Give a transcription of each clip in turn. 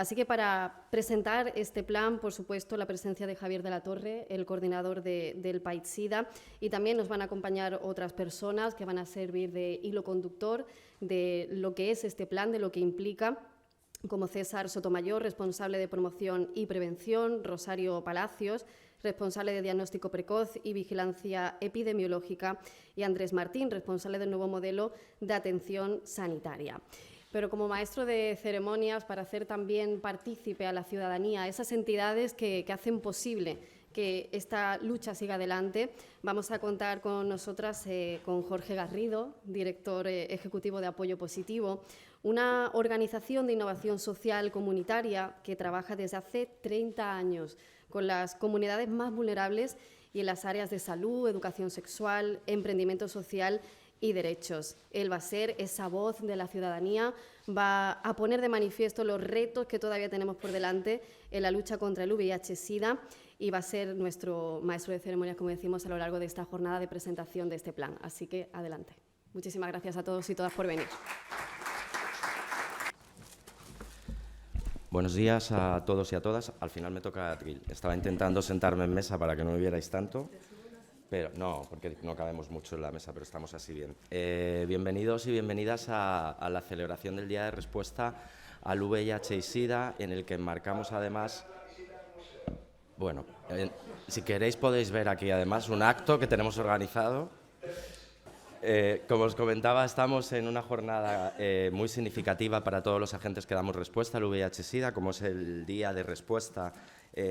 Así que para presentar este plan, por supuesto, la presencia de Javier de la Torre, el coordinador del PAIT-SIDA, y también nos van a acompañar otras personas que van a servir de hilo conductor de lo que es este plan, de lo que implica, como César Sotomayor, responsable de promoción y prevención, Rosario Palacios, responsable de diagnóstico precoz y vigilancia epidemiológica, y Andrés Martín, responsable del nuevo modelo de atención sanitaria. Pero como maestro de ceremonias, para hacer también partícipe a la ciudadanía, esas entidades que hacen posible que esta lucha siga adelante, vamos a contar con nosotras con Jorge Garrido, director ejecutivo de Apoyo Positivo, una organización de innovación social comunitaria que trabaja desde hace 30 años con las comunidades más vulnerables y en las áreas de salud, educación sexual, emprendimiento social y derechos. Él va a ser esa voz de la ciudadanía, va a poner de manifiesto los retos que todavía tenemos por delante en la lucha contra el VIH-Sida y va a ser nuestro maestro de ceremonias, como decimos, a lo largo de esta jornada de presentación de este plan. Así que adelante. Muchísimas gracias a todos y todas por venir. Buenos días a todos y a todas. Al final me toca atril. Estaba intentando sentarme en mesa para que no me vierais tanto, pero no, porque no cabemos mucho en la mesa, pero estamos así bien. Bienvenidos y bienvenidas a la celebración del Día de Respuesta al VIH y SIDA, en el que enmarcamos además, bueno, si queréis podéis ver aquí además un acto que tenemos organizado. Como os comentaba, estamos en una jornada muy significativa para todos los agentes que damos respuesta al VIH-Sida, como es el Día de Respuesta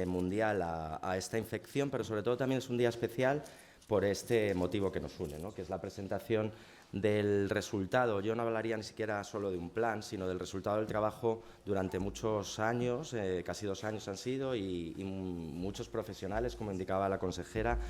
Mundial a esta infección, pero sobre todo también es un día especial por este motivo que nos une, ¿no? Que es la presentación del resultado. Yo no hablaría ni siquiera solo de un plan, sino del resultado del trabajo durante muchos años, casi 2 años han sido, y muchos profesionales, como indicaba la consejera,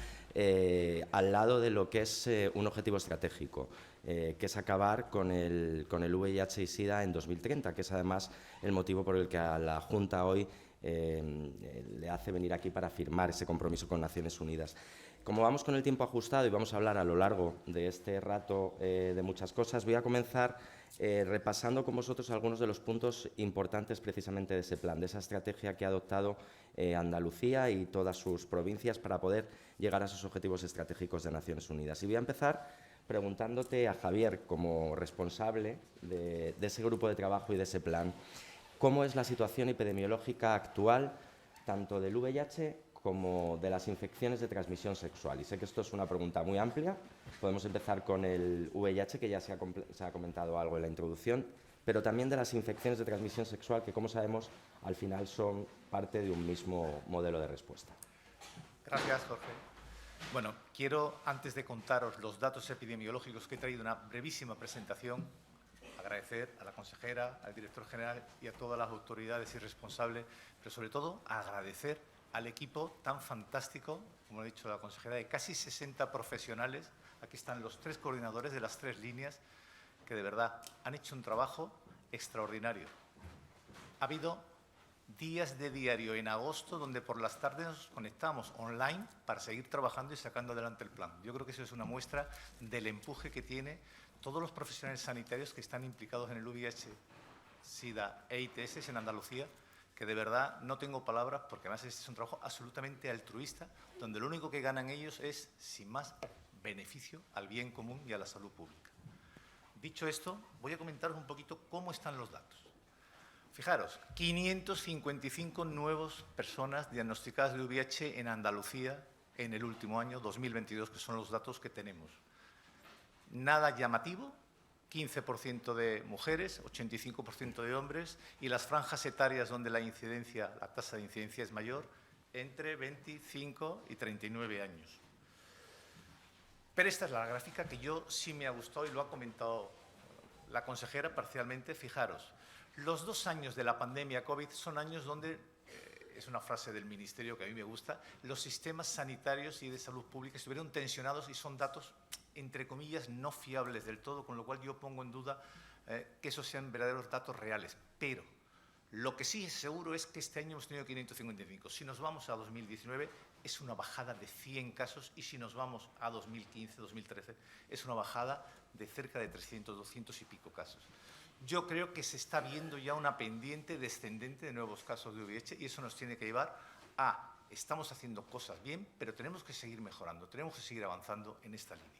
al lado de lo que es un objetivo estratégico, que es acabar con el VIH y SIDA en 2030, que es además el motivo por el que a la Junta hoy le hace venir aquí para firmar ese compromiso con Naciones Unidas. Como vamos con el tiempo ajustado y vamos a hablar a lo largo de este rato de muchas cosas, voy a comenzar repasando con vosotros algunos de los puntos importantes precisamente de ese plan, de esa estrategia que ha adoptado Andalucía y todas sus provincias para poder llegar a esos objetivos estratégicos de Naciones Unidas. Y voy a empezar preguntándote a Javier, como responsable de ese grupo de trabajo y de ese plan, ¿cómo es la situación epidemiológica actual tanto del VIH como de las infecciones de transmisión sexual? Y sé que esto es una pregunta muy amplia. Podemos empezar con el VIH, que ya se ha comentado algo en la introducción, pero también de las infecciones de transmisión sexual, que, como sabemos, al final son parte de un mismo modelo de respuesta. Gracias, Jorge. Bueno, quiero, antes de contaros los datos epidemiológicos que he traído, una brevísima presentación, agradecer a la consejera, al director general y a todas las autoridades y responsables, pero sobre todo agradecer al equipo tan fantástico, como ha dicho la consejera, de casi 60 profesionales. Aquí están los 3 coordinadores de las 3 líneas, que de verdad han hecho un trabajo extraordinario. Ha habido días de diario en agosto donde por las tardes nos conectamos online para seguir trabajando y sacando adelante el plan. Yo creo que eso es una muestra del empuje que tiene todos los profesionales sanitarios que están implicados en el VIH, SIDA e ITS en Andalucía, que de verdad no tengo palabras, porque además este es un trabajo absolutamente altruista, donde lo único que ganan ellos es, sin más, beneficio al bien común y a la salud pública. Dicho esto, voy a comentaros un poquito cómo están los datos. Fijaros, 555 nuevas personas diagnosticadas de VIH en Andalucía en el último año, 2022, que son los datos que tenemos. Nada llamativo, 15% de mujeres, 85% de hombres, y las franjas etarias donde la tasa de incidencia es mayor, entre 25 y 39 años. Pero esta es la gráfica que yo sí me ha gustado y lo ha comentado la consejera parcialmente. Fijaros, los 2 años de la pandemia COVID son años donde, es una frase del Ministerio que a mí me gusta, los sistemas sanitarios y de salud pública estuvieron tensionados y son datos, entre comillas, no fiables del todo, con lo cual yo pongo en duda que esos sean verdaderos datos reales. Pero lo que sí es seguro es que este año hemos tenido 555. Si nos vamos a 2019, es una bajada de 100 casos, y si nos vamos a 2015, 2013, es una bajada de cerca de 300, 200 y pico casos. yo creo que se está viendo ya una pendiente descendente de nuevos casos de VIH y eso nos tiene que llevar a, estamos haciendo cosas bien, pero tenemos que seguir mejorando, tenemos que seguir avanzando en esta línea.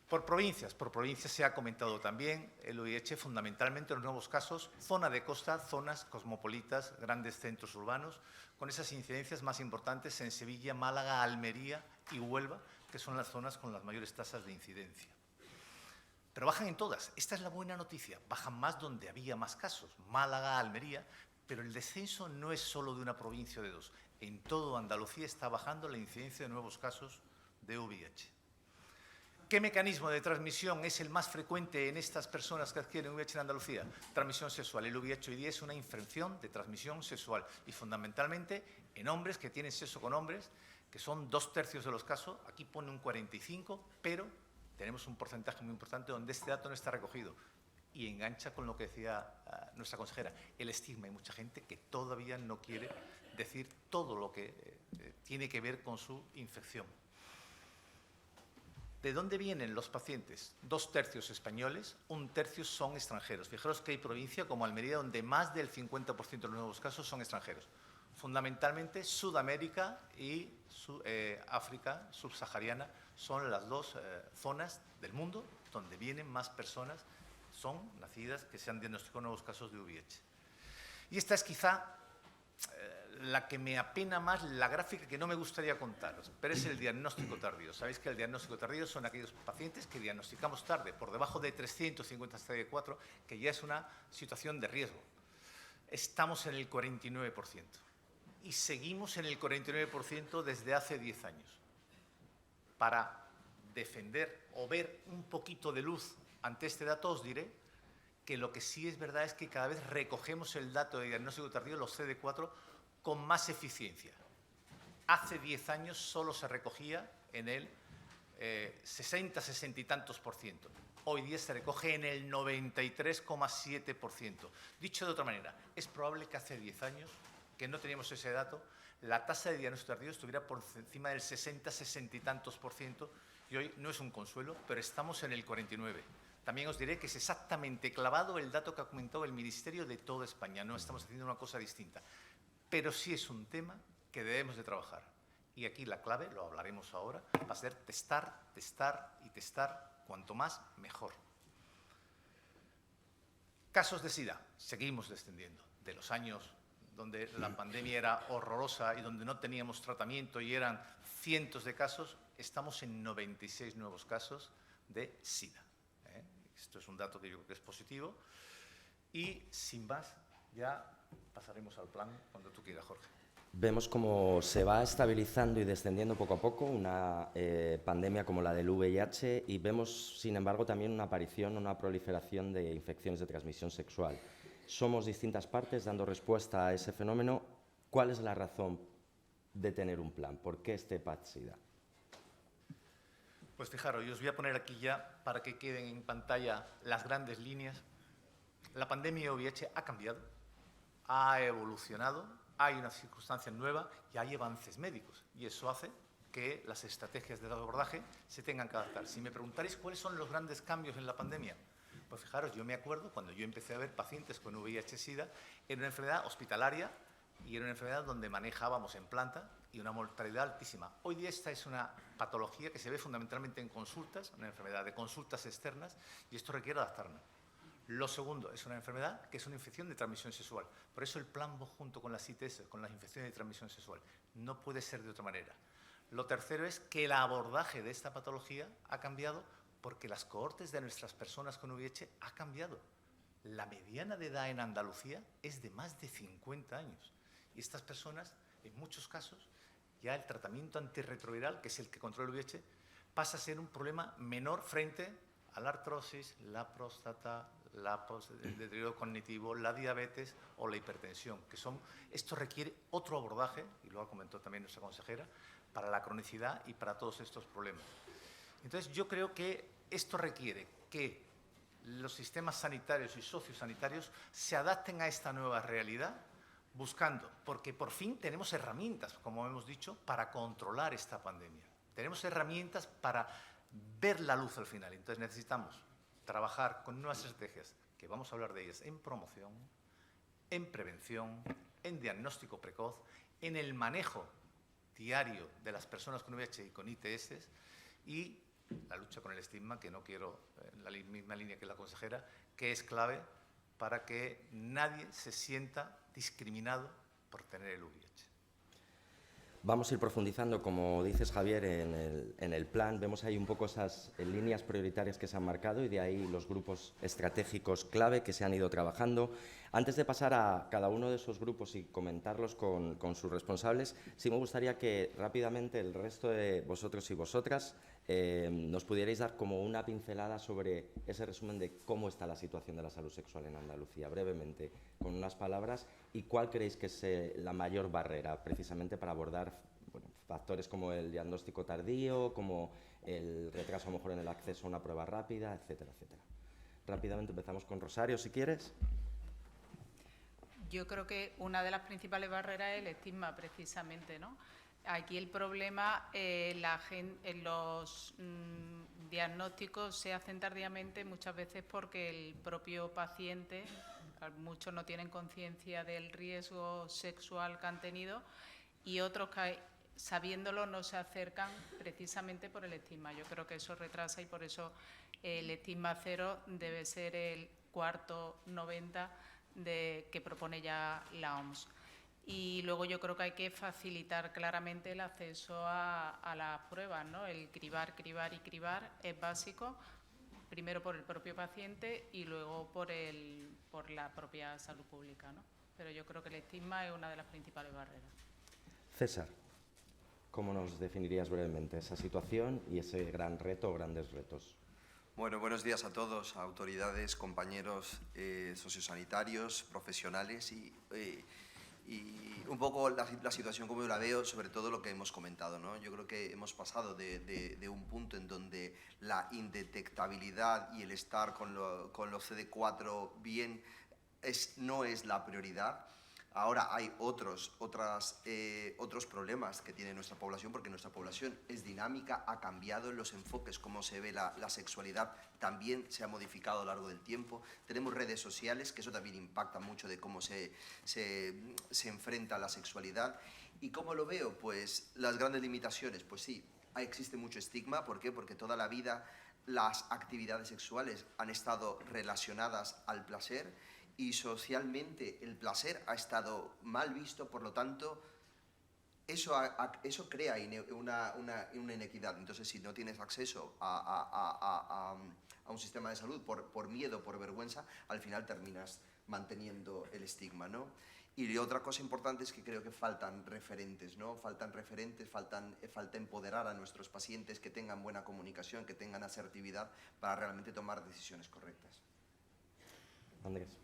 Por provincias se ha comentado también el VIH, fundamentalmente los nuevos casos, zona de costa, zonas cosmopolitas, grandes centros urbanos, con esas incidencias más importantes en Sevilla, Málaga, Almería y Huelva, que son las zonas con las mayores tasas de incidencia. Pero bajan en todas. Esta es la buena noticia. Bajan más donde había más casos, Málaga, Almería, pero el descenso no es solo de una provincia o de dos. En todo Andalucía está bajando la incidencia de nuevos casos de VIH. ¿Qué mecanismo de transmisión es el más frecuente en estas personas que adquieren VIH en Andalucía? Transmisión sexual. El VIH hoy día es una infección de transmisión sexual y fundamentalmente en hombres que tienen sexo con hombres, que son 2/3 de los casos. Aquí pone un 45, pero tenemos un porcentaje muy importante donde este dato no está recogido. Y engancha con lo que decía nuestra consejera, el estigma. Hay mucha gente que todavía no quiere decir todo lo que tiene que ver con su infección. ¿De dónde vienen los pacientes? 2/3 españoles, 1/3 son extranjeros. Fijaros que hay provincias como Almería donde más del 50% de los nuevos casos son extranjeros. Fundamentalmente Sudamérica y África subsahariana son las dos zonas del mundo donde vienen más personas, son nacidas que se han diagnosticado nuevos casos de VIH. Y esta es quizá la que me apena más, la gráfica que no me gustaría contaros, pero es el diagnóstico tardío. Sabéis que el diagnóstico tardío son aquellos pacientes que diagnosticamos tarde, por debajo de 350 hasta de 4, que ya es una situación de riesgo. Estamos en el 49% y seguimos en el 49% desde hace 10 años. Para defender o ver un poquito de luz ante este dato, os diré que lo que sí es verdad es que cada vez recogemos el dato de diagnóstico tardío, los CD4, con más eficiencia. Hace 10 años solo se recogía en el 60 y tantos %. Hoy día se recoge en el 93,7%. Dicho de otra manera, es probable que hace 10 años, que no teníamos ese dato, la tasa de diagnóstico tardío estuviera por encima del 60 y tantos %, y hoy no es un consuelo, pero estamos en el 49%. También os diré que es exactamente clavado el dato que ha comentado el Ministerio de toda España. No estamos haciendo una cosa distinta. Pero sí es un tema que debemos de trabajar. Y aquí la clave, lo hablaremos ahora, va a ser testar, testar y testar. Cuanto más, mejor. Casos de SIDA. Seguimos descendiendo. De los años donde la pandemia era horrorosa y donde no teníamos tratamiento y eran cientos de casos, estamos en 96 nuevos casos de SIDA. Esto es un dato que yo creo que es positivo. Y sin más, ya pasaremos al plan cuando tú quieras, Jorge. Vemos cómo se va estabilizando y descendiendo poco a poco una pandemia como la del VIH y vemos, sin embargo, también una aparición, una proliferación de infecciones de transmisión sexual. Somos distintas partes dando respuesta a ese fenómeno. ¿Cuál es la razón de tener un plan? ¿Por qué este PAD-SIDA? Pues fijaros, yo os voy a poner aquí ya para que queden en pantalla las grandes líneas. La pandemia VIH ha cambiado, ha evolucionado, hay una circunstancia nueva y hay avances médicos. Y eso hace que las estrategias de abordaje se tengan que adaptar. Si me preguntaréis cuáles son los grandes cambios en la pandemia, pues fijaros, yo me acuerdo cuando yo empecé a ver pacientes con VIH-Sida, era una enfermedad hospitalaria y era una enfermedad donde manejábamos en planta y una mortalidad altísima. Hoy día esta es una patología que se ve fundamentalmente en consultas, una enfermedad de consultas externas, y esto requiere adaptarnos. Lo segundo, es una enfermedad que es una infección de transmisión sexual. Por eso el plan va junto con las ITS, con las infecciones de transmisión sexual. No puede ser de otra manera. Lo tercero es que el abordaje de esta patología ha cambiado porque las cohortes de nuestras personas con VIH ha cambiado. La mediana de edad en Andalucía es de más de 50 años. Y estas personas, en muchos casos, ya el tratamiento antirretroviral, que es el que controla el VIH, pasa a ser un problema menor frente a la artrosis, la próstata, el deterioro cognitivo, la diabetes o la hipertensión, que son, esto requiere otro abordaje, y lo ha comentado también nuestra consejera, para la cronicidad y para todos estos problemas. Entonces, yo creo que esto requiere que los sistemas sanitarios y sociosanitarios se adapten a esta nueva realidad, buscando, porque por fin tenemos herramientas, como hemos dicho, para controlar esta pandemia. Tenemos herramientas para ver la luz al final. Entonces necesitamos trabajar con nuevas estrategias que vamos a hablar de ellas en promoción, en prevención, en diagnóstico precoz, en el manejo diario de las personas con VIH y con ITS y la lucha con el estigma, que no quiero en la misma línea que la consejera, que es clave para que nadie se sienta discriminado por tener el VIH. Vamos a ir profundizando, como dices, Javier, en el plan. Vemos ahí un poco esas líneas prioritarias que se han marcado y de ahí los grupos estratégicos clave que se han ido trabajando. Antes de pasar a cada uno de esos grupos y comentarlos con sus responsables, sí me gustaría que rápidamente el resto de vosotros y vosotras nos pudierais dar como una pincelada sobre ese resumen de cómo está la situación de la salud sexual en Andalucía, brevemente, con unas palabras, y cuál creéis que es la mayor barrera precisamente para abordar factores como el diagnóstico tardío, como el retraso a lo mejor en el acceso a una prueba rápida, etcétera, etcétera. Rápidamente empezamos con Rosario, si quieres. Yo creo que una de las principales barreras es el estigma, precisamente, ¿no? Aquí el problema, los diagnósticos se hacen tardíamente muchas veces porque el propio paciente, muchos no tienen conciencia del riesgo sexual que han tenido y otros que, sabiéndolo, no se acercan precisamente por el estigma. Yo creo que eso retrasa y por eso el estigma cero debe ser el cuarto 90 que propone ya la OMS. Y luego yo creo que hay que facilitar claramente el acceso a las pruebas, ¿no? El cribar es básico, primero por el propio paciente y luego por la propia salud pública, ¿no? Pero yo creo que el estigma es una de las principales barreras. César, ¿cómo nos definirías brevemente esa situación y ese gran reto o grandes retos? Bueno, buenos días a todos, a autoridades, compañeros sociosanitarios, profesionales y un poco la situación como yo la veo, sobre todo lo que hemos comentado, ¿no? Yo creo que hemos pasado de un punto en donde la indetectabilidad y el estar con los CD4 bien no es la prioridad. Ahora hay otros problemas que tiene nuestra población, porque nuestra población es dinámica, ha cambiado en los enfoques, cómo se ve la sexualidad, también se ha modificado a lo largo del tiempo. Tenemos redes sociales, que eso también impacta mucho de cómo se enfrenta la sexualidad. ¿Y cómo lo veo? Pues las grandes limitaciones, pues sí, existe mucho estigma. ¿Por qué? Porque toda la vida las actividades sexuales han estado relacionadas al placer, y socialmente el placer ha estado mal visto, por lo tanto, eso crea una inequidad. Entonces, si no tienes acceso a un sistema de salud por miedo, por vergüenza, al final terminas manteniendo el estigma, ¿no? Y otra cosa importante es que creo que faltan referentes, ¿no? Falta empoderar a nuestros pacientes, que tengan buena comunicación, que tengan asertividad para realmente tomar decisiones correctas. Andrés.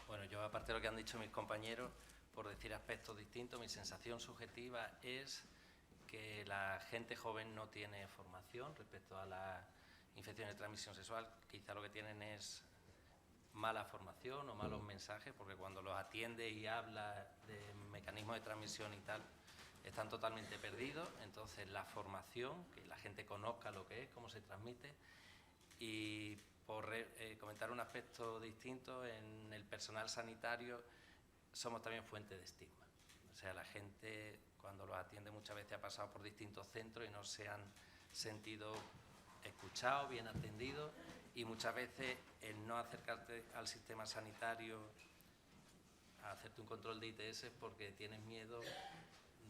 Bueno, yo aparte de lo que han dicho mis compañeros, por decir aspectos distintos, mi sensación subjetiva es que la gente joven no tiene formación respecto a las infecciones de transmisión sexual. Quizá lo que tienen es mala formación o malos mensajes, porque cuando los atiende y habla de mecanismos de transmisión y tal, están totalmente perdidos. Entonces, la formación, que la gente conozca lo que es, cómo se transmite. Y por comentar un aspecto distinto, en el personal sanitario somos también fuente de estigma. O sea, la gente cuando los atiende muchas veces ha pasado por distintos centros y no se han sentido escuchados, bien atendidos, y muchas veces el no acercarte al sistema sanitario a hacerte un control de ITS es porque tienes miedo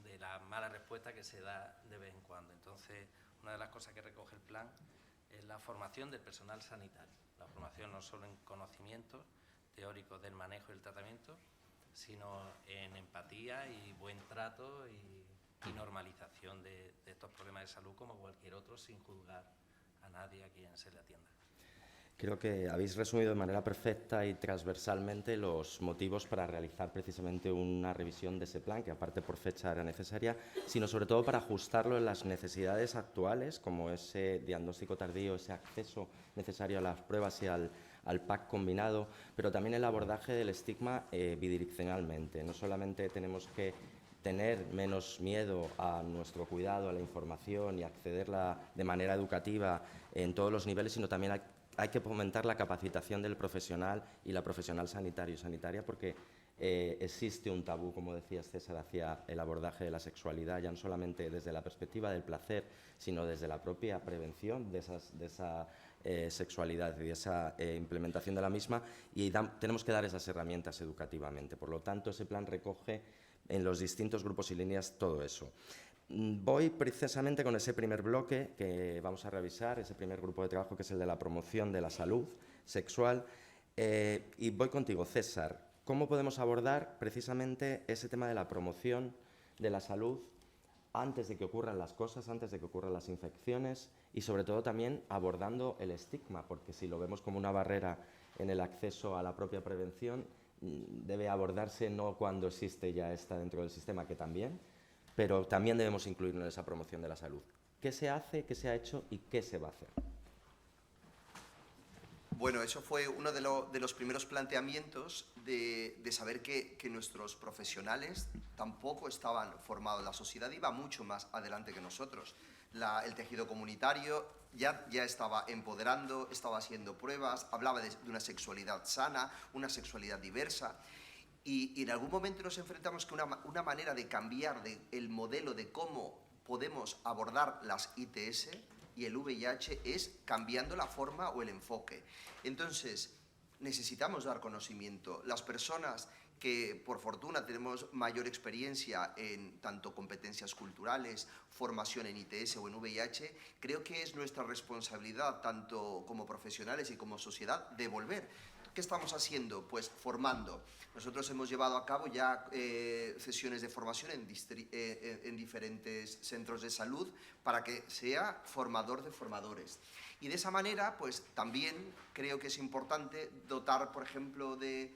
de la mala respuesta que se da de vez en cuando. Entonces, una de las cosas que recoge el plan es la formación del personal sanitario. La formación no solo en conocimientos teóricos del manejo y el tratamiento, sino en empatía y buen trato y normalización de estos problemas de salud como cualquier otro, sin juzgar a nadie a quien se le atienda. Creo que habéis resumido de manera perfecta y transversalmente los motivos para realizar precisamente una revisión de ese plan, que aparte por fecha era necesaria, sino sobre todo para ajustarlo en las necesidades actuales, como ese diagnóstico tardío, ese acceso necesario a las pruebas y al PAC combinado, pero también el abordaje del estigma bidireccionalmente. No solamente tenemos que tener menos miedo a nuestro cuidado, a la información y accederla de manera educativa en todos los niveles, sino también hay hay que fomentar la capacitación del profesional y la profesional sanitario y sanitaria, porque existe un tabú, como decías, César, hacia el abordaje de la sexualidad, ya no solamente desde la perspectiva del placer, sino desde la propia prevención de esa sexualidad y esa implementación de la misma, y tenemos que dar esas herramientas educativamente. Por lo tanto, ese plan recoge en los distintos grupos y líneas todo eso. Voy precisamente con ese primer bloque que vamos a revisar, ese primer grupo de trabajo, que es el de la promoción de la salud sexual, y voy contigo, César. ¿Cómo podemos abordar precisamente ese tema de la promoción de la salud antes de que ocurran las cosas, antes de que ocurran las infecciones, y sobre todo también abordando el estigma, porque si lo vemos como una barrera en el acceso a la propia prevención, debe abordarse no cuando existe, ya está dentro del sistema, que también, pero también debemos incluirlo en esa promoción de la salud. ¿Qué se hace, qué se ha hecho y qué se va a hacer? Bueno, eso fue uno de los primeros planteamientos de saber que nuestros profesionales tampoco estaban formados. La sociedad iba mucho más adelante que nosotros. El tejido comunitario ya estaba empoderando, estaba haciendo pruebas, hablaba de una sexualidad sana, una sexualidad diversa. Y en algún momento nos enfrentamos con una manera de cambiar el modelo de cómo podemos abordar las ITS y el VIH es cambiando la forma o el enfoque. Entonces, necesitamos dar conocimiento. Las personas que, por fortuna, tenemos mayor experiencia en tanto competencias culturales, formación en ITS o en VIH, creo que es nuestra responsabilidad, tanto como profesionales y como sociedad, devolver. ¿Qué estamos haciendo? Pues formando. Nosotros hemos llevado a cabo ya sesiones de formación en diferentes centros de salud para que sea formador de formadores. Y de esa manera, pues también creo que es importante dotar, por ejemplo, de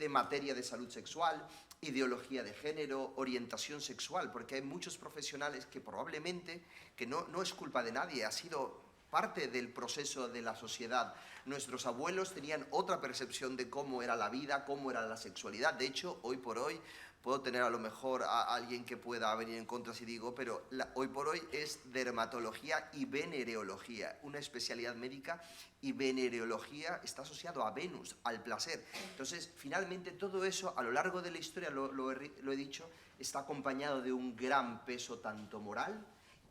materia de salud sexual, ideología de género, orientación sexual, porque hay muchos profesionales que probablemente, que no es culpa de nadie, ha sido parte del proceso de la sociedad. Nuestros abuelos tenían otra percepción de cómo era la vida, cómo era la sexualidad. De hecho, hoy por hoy, puedo tener a lo mejor a alguien que pueda venir en contra si digo, pero hoy por hoy es dermatología y venereología, una especialidad médica, y venereología está asociado a Venus, al placer. Entonces, finalmente, todo eso, a lo largo de la historia, lo he dicho, está acompañado de un gran peso tanto moral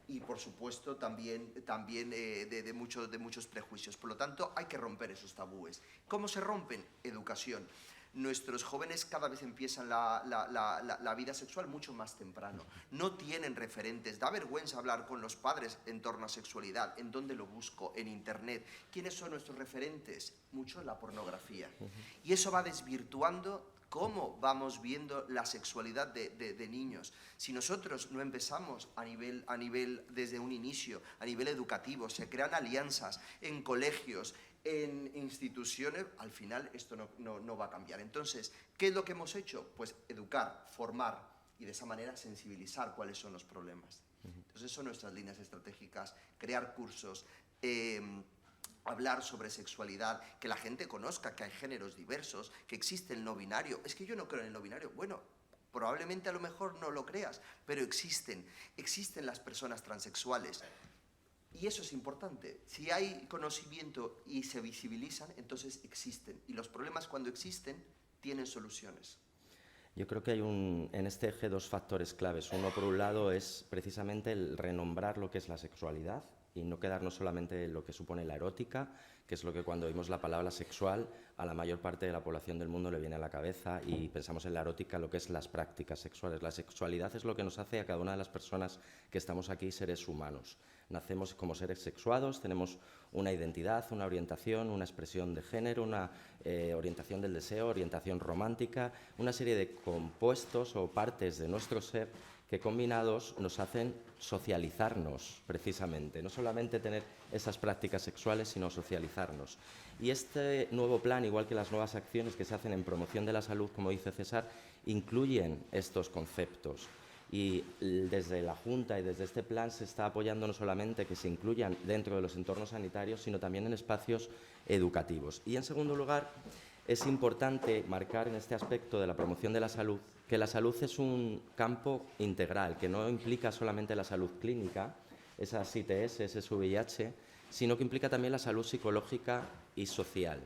y, por supuesto, también de muchos prejuicios. Por lo tanto, hay que romper esos tabúes. ¿Cómo se rompen? Educación. Nuestros jóvenes cada vez empiezan la vida sexual mucho más temprano. No tienen referentes. Da vergüenza hablar con los padres en torno a sexualidad. ¿En dónde lo busco? En Internet. ¿Quiénes son nuestros referentes? Mucho la pornografía. Y eso va desvirtuando cómo vamos viendo la sexualidad de niños. Si nosotros no empezamos a nivel desde un inicio, a nivel educativo, se crean alianzas en colegios, en instituciones, al final esto no va a cambiar. Entonces, ¿qué es lo que hemos hecho? Pues educar, formar y de esa manera sensibilizar cuáles son los problemas. Entonces, son nuestras líneas estratégicas, crear cursos, hablar sobre sexualidad, que la gente conozca que hay géneros diversos, que existe el no binario. Es que yo no creo en el no binario. Bueno, probablemente a lo mejor no lo creas, pero existen las personas transexuales. Y eso es importante. Si hay conocimiento y se visibilizan, entonces existen. Y los problemas, cuando existen, tienen soluciones. Yo creo que hay en este eje dos factores claves. Uno, por un lado, es precisamente el renombrar lo que es la sexualidad y no quedarnos solamente en lo que supone la erótica, que es lo que cuando oímos la palabra sexual a la mayor parte de la población del mundo le viene a la cabeza y pensamos en la erótica, lo que es las prácticas sexuales. La sexualidad es lo que nos hace a cada una de las personas que estamos aquí seres humanos. Nacemos como seres sexuados, tenemos una identidad, una orientación, una expresión de género, una orientación del deseo, orientación romántica, una serie de compuestos o partes de nuestro ser que combinados nos hacen socializarnos precisamente, no solamente tener esas prácticas sexuales, sino socializarnos. Y este nuevo plan, igual que las nuevas acciones que se hacen en promoción de la salud, como dice César, incluyen estos conceptos. Y desde la Junta y desde este plan se está apoyando no solamente que se incluyan dentro de los entornos sanitarios, sino también en espacios educativos. Y en segundo lugar, es importante marcar en este aspecto de la promoción de la salud que la salud es un campo integral, que no implica solamente la salud clínica, esas ITS, ese VIH, sino que implica también la salud psicológica y social.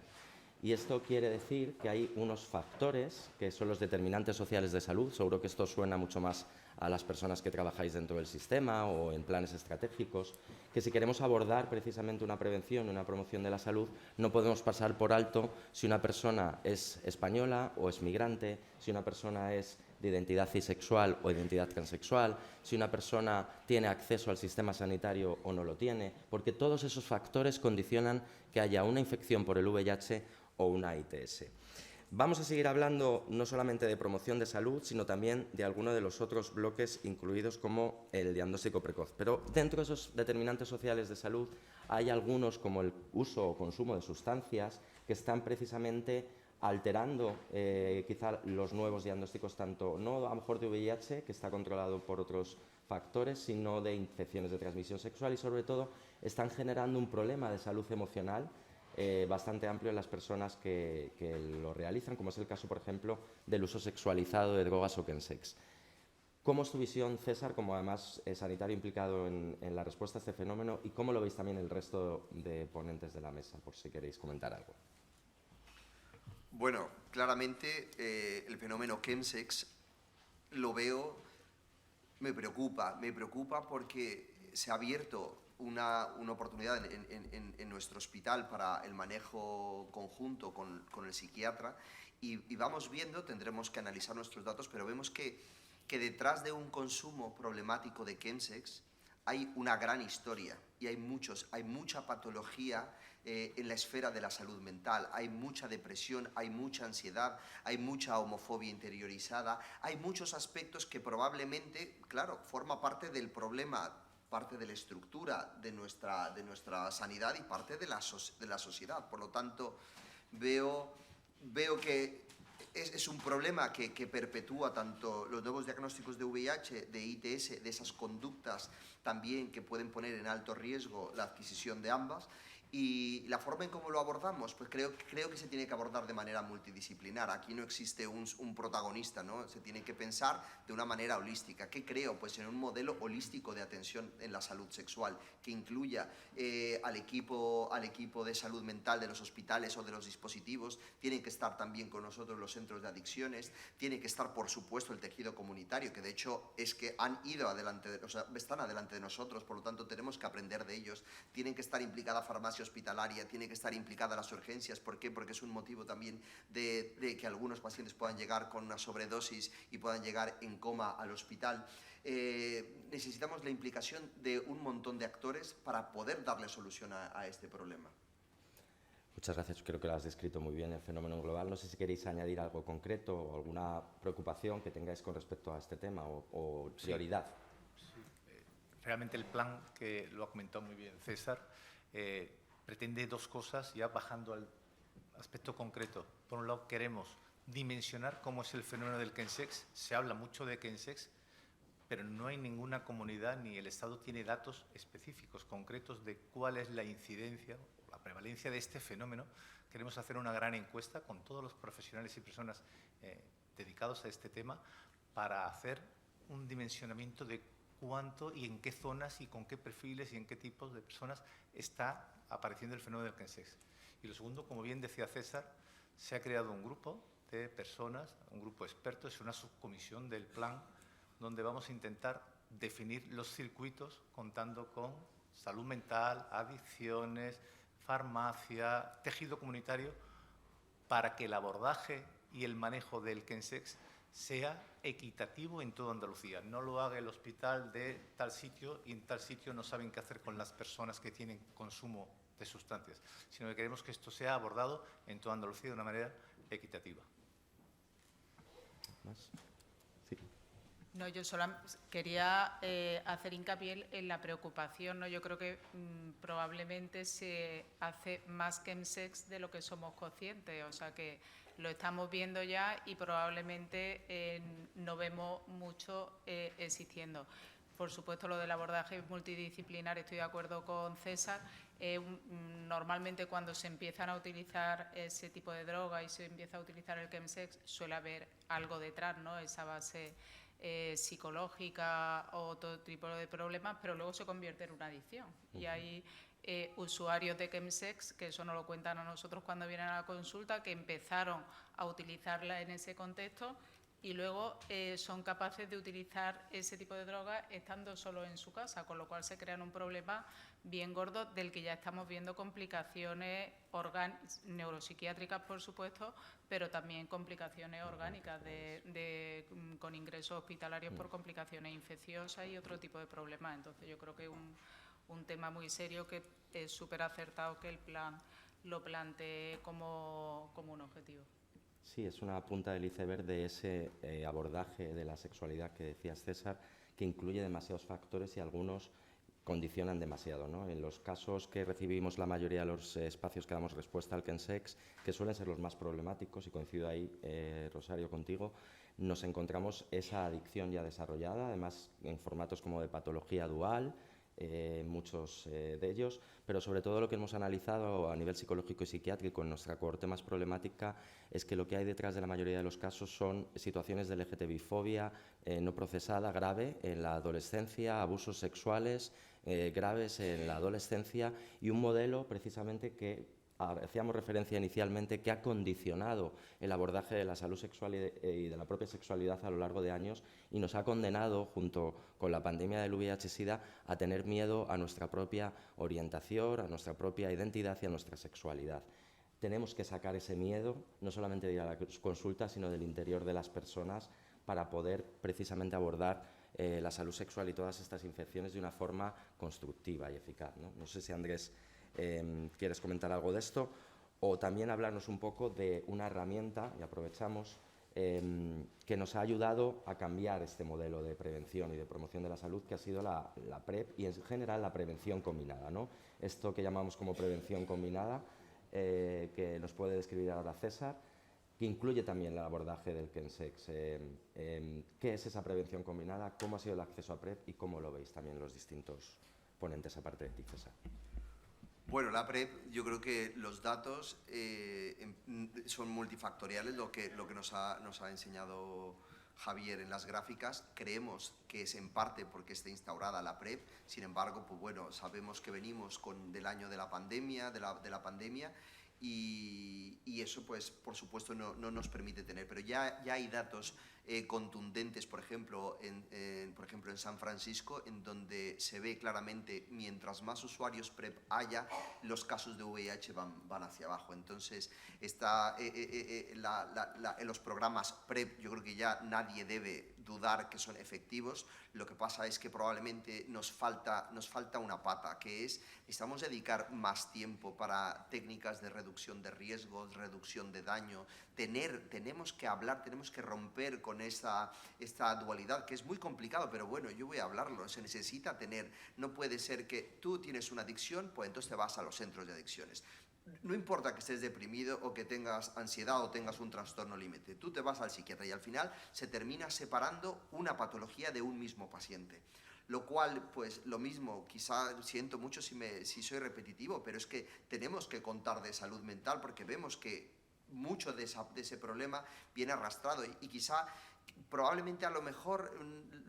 Y esto quiere decir que hay unos factores que son los determinantes sociales de salud. Seguro que esto suena mucho más a las personas que trabajáis dentro del sistema o en planes estratégicos, que si queremos abordar precisamente una prevención, una promoción de la salud, no podemos pasar por alto si una persona es española o es migrante, si una persona es de identidad cisexual o identidad transexual, si una persona tiene acceso al sistema sanitario o no lo tiene, porque todos esos factores condicionan que haya una infección por el VIH o una ITS. Vamos a seguir hablando no solamente de promoción de salud, sino también de algunos de los otros bloques incluidos como el diagnóstico precoz. Pero dentro de esos determinantes sociales de salud hay algunos como el uso o consumo de sustancias que están precisamente alterando quizá los nuevos diagnósticos, tanto no a lo mejor de VIH, que está controlado por otros factores, sino de infecciones de transmisión sexual y sobre todo están generando un problema de salud emocional bastante amplio en las personas que lo realizan, como es el caso, por ejemplo, del uso sexualizado de drogas o chemsex. ¿Cómo es tu visión, César, como además sanitario implicado en la respuesta a este fenómeno, y cómo lo veis también el resto de ponentes de la mesa, por si queréis comentar algo? Bueno, claramente el fenómeno chemsex lo veo, me preocupa porque se ha abierto una oportunidad en nuestro hospital para el manejo conjunto con el psiquiatra y vamos viendo, tendremos que analizar nuestros datos, pero vemos que detrás de un consumo problemático de chemsex hay una gran historia y hay mucha patología en la esfera de la salud mental. Hay mucha depresión, hay mucha ansiedad, hay mucha homofobia interiorizada, hay muchos aspectos que probablemente, claro, forma parte del problema, parte de la estructura de nuestra sanidad y parte de la sociedad. Por lo tanto, veo que es un problema que perpetúa tanto los nuevos diagnósticos de VIH, de ITS, de esas conductas también que pueden poner en alto riesgo la adquisición de ambas. Y la forma en cómo lo abordamos, pues creo que se tiene que abordar de manera multidisciplinar. Aquí no existe un protagonista, ¿no? Se tiene que pensar de una manera holística. ¿Qué creo? Pues en un modelo holístico de atención en la salud sexual, que incluya al equipo de salud mental de los hospitales o de los dispositivos. Tienen que estar también con nosotros los centros de adicciones. Tiene que estar, por supuesto, el tejido comunitario, que de hecho es que han ido adelante, están adelante de nosotros, por lo tanto tenemos que aprender de ellos. Tienen que estar implicada farmacia hospitalaria, tiene que estar implicada las urgencias. ¿Por qué? Porque es un motivo también de que algunos pacientes puedan llegar con una sobredosis y puedan llegar en coma al hospital. Necesitamos la implicación de un montón de actores para poder darle solución a este problema. Muchas gracias, creo que lo has descrito muy bien, el fenómeno global. No sé si queréis añadir algo concreto o alguna preocupación que tengáis con respecto a este tema o prioridad. Sí. Realmente el plan, que lo ha comentado muy bien César, pretende dos cosas, ya bajando al aspecto concreto. Por un lado, queremos dimensionar cómo es el fenómeno del chemsex. Se habla mucho de chemsex, pero no hay ninguna comunidad ni el Estado tiene datos específicos, concretos de cuál es la incidencia, la prevalencia de este fenómeno. Queremos hacer una gran encuesta con todos los profesionales y personas dedicados a este tema para hacer un dimensionamiento de cuánto y en qué zonas y con qué perfiles y en qué tipos de personas está apareciendo el fenómeno del chemsex. Y lo segundo, como bien decía César, se ha creado un grupo de personas, un grupo de expertos, es una subcomisión del plan donde vamos a intentar definir los circuitos contando con salud mental, adicciones, farmacia, tejido comunitario, para que el abordaje y el manejo del chemsex sea equitativo en toda Andalucía. No lo haga el hospital de tal sitio y en tal sitio no saben qué hacer con las personas que tienen consumo de sustancias, sino que queremos que esto sea abordado en toda Andalucía de una manera equitativa. ¿Más? Sí. No, yo solo quería hacer hincapié en la preocupación, ¿no? Yo creo que probablemente se hace más chemsex de lo que somos conscientes, o sea que lo estamos viendo ya y probablemente no vemos mucho existiendo. Por supuesto, lo del abordaje multidisciplinar, estoy de acuerdo con César. Normalmente cuando se empiezan a utilizar ese tipo de droga y se empieza a utilizar el chemsex, suele haber algo detrás, ¿no? Esa base psicológica o todo tipo de problemas, pero luego se convierte en una adicción. Y ahí usuarios de Chemsex, que eso nos lo cuentan a nosotros cuando vienen a la consulta, que empezaron a utilizarla en ese contexto y luego son capaces de utilizar ese tipo de drogas estando solo en su casa, con lo cual se crean un problema bien gordo del que ya estamos viendo complicaciones neuropsiquiátricas, por supuesto, pero también complicaciones orgánicas con ingresos hospitalarios por complicaciones infecciosas y otro tipo de problemas. Entonces yo creo que es un tema muy serio que es súper acertado que el plan lo plantee como un objetivo. Sí, es una punta del iceberg de ese abordaje de la sexualidad que decías, César, que incluye demasiados factores y algunos condicionan demasiado, ¿no? En los casos que recibimos la mayoría de los espacios que damos respuesta al Chemsex, que suelen ser los más problemáticos, y coincido ahí, Rosario, contigo, nos encontramos esa adicción ya desarrollada, además en formatos como de patología dual, muchos de ellos, pero sobre todo lo que hemos analizado a nivel psicológico y psiquiátrico en nuestra cohorte más problemática es que lo que hay detrás de la mayoría de los casos son situaciones de LGTBI-fobia no procesada grave en la adolescencia, abusos sexuales graves en la adolescencia y un modelo precisamente que hacíamos referencia inicialmente, que ha condicionado el abordaje de la salud sexual y de la propia sexualidad a lo largo de años y nos ha condenado, junto con la pandemia del VIH-Sida, a tener miedo a nuestra propia orientación, a nuestra propia identidad y a nuestra sexualidad. Tenemos que sacar ese miedo, no solamente de ir a la consulta, sino del interior de las personas, para poder precisamente abordar la salud sexual y todas estas infecciones de una forma constructiva y eficaz, ¿no? No sé si Andrés ¿quieres comentar algo de esto? O también hablarnos un poco de una herramienta, y aprovechamos, que nos ha ayudado a cambiar este modelo de prevención y de promoción de la salud, que ha sido la PrEP y en general la prevención combinada, ¿no? Esto que llamamos como prevención combinada, que nos puede describir ahora César, que incluye también el abordaje del Chemsex. ¿Qué es esa prevención combinada? ¿Cómo ha sido el acceso a PrEP? ¿Y cómo lo veis también los distintos ponentes, aparte de ti, César? Bueno, la PrEP, yo creo que los datos son multifactoriales, lo que nos ha enseñado Javier en las gráficas. Creemos que es en parte porque está instaurada la PrEP, sin embargo, pues bueno, sabemos que venimos del año de la pandemia, y eso, pues, por supuesto, no nos permite tener. Pero ya hay datos contundentes, por ejemplo, en San Francisco, en donde se ve claramente, mientras más usuarios PrEP haya, los casos de VIH van hacia abajo. Entonces, en los programas PrEP, yo creo que ya nadie debe dudar que son efectivos. Lo que pasa es que probablemente nos falta una pata, que es, necesitamos dedicar más tiempo para técnicas de reducción de riesgos, reducción de daño. Tenemos que hablar, tenemos que romper con esta dualidad, que es muy complicado, pero bueno, yo voy a hablarlo. Se necesita tener, no puede ser que tú tienes una adicción, pues entonces te vas a los centros de adicciones. No importa que estés deprimido o que tengas ansiedad o tengas un trastorno límite, tú te vas al psiquiatra y al final se termina separando una patología de un mismo paciente. Lo cual, pues lo mismo, quizá siento mucho si soy repetitivo, pero es que tenemos que contar de salud mental porque vemos que mucho de ese problema viene arrastrado y quizá probablemente a lo mejor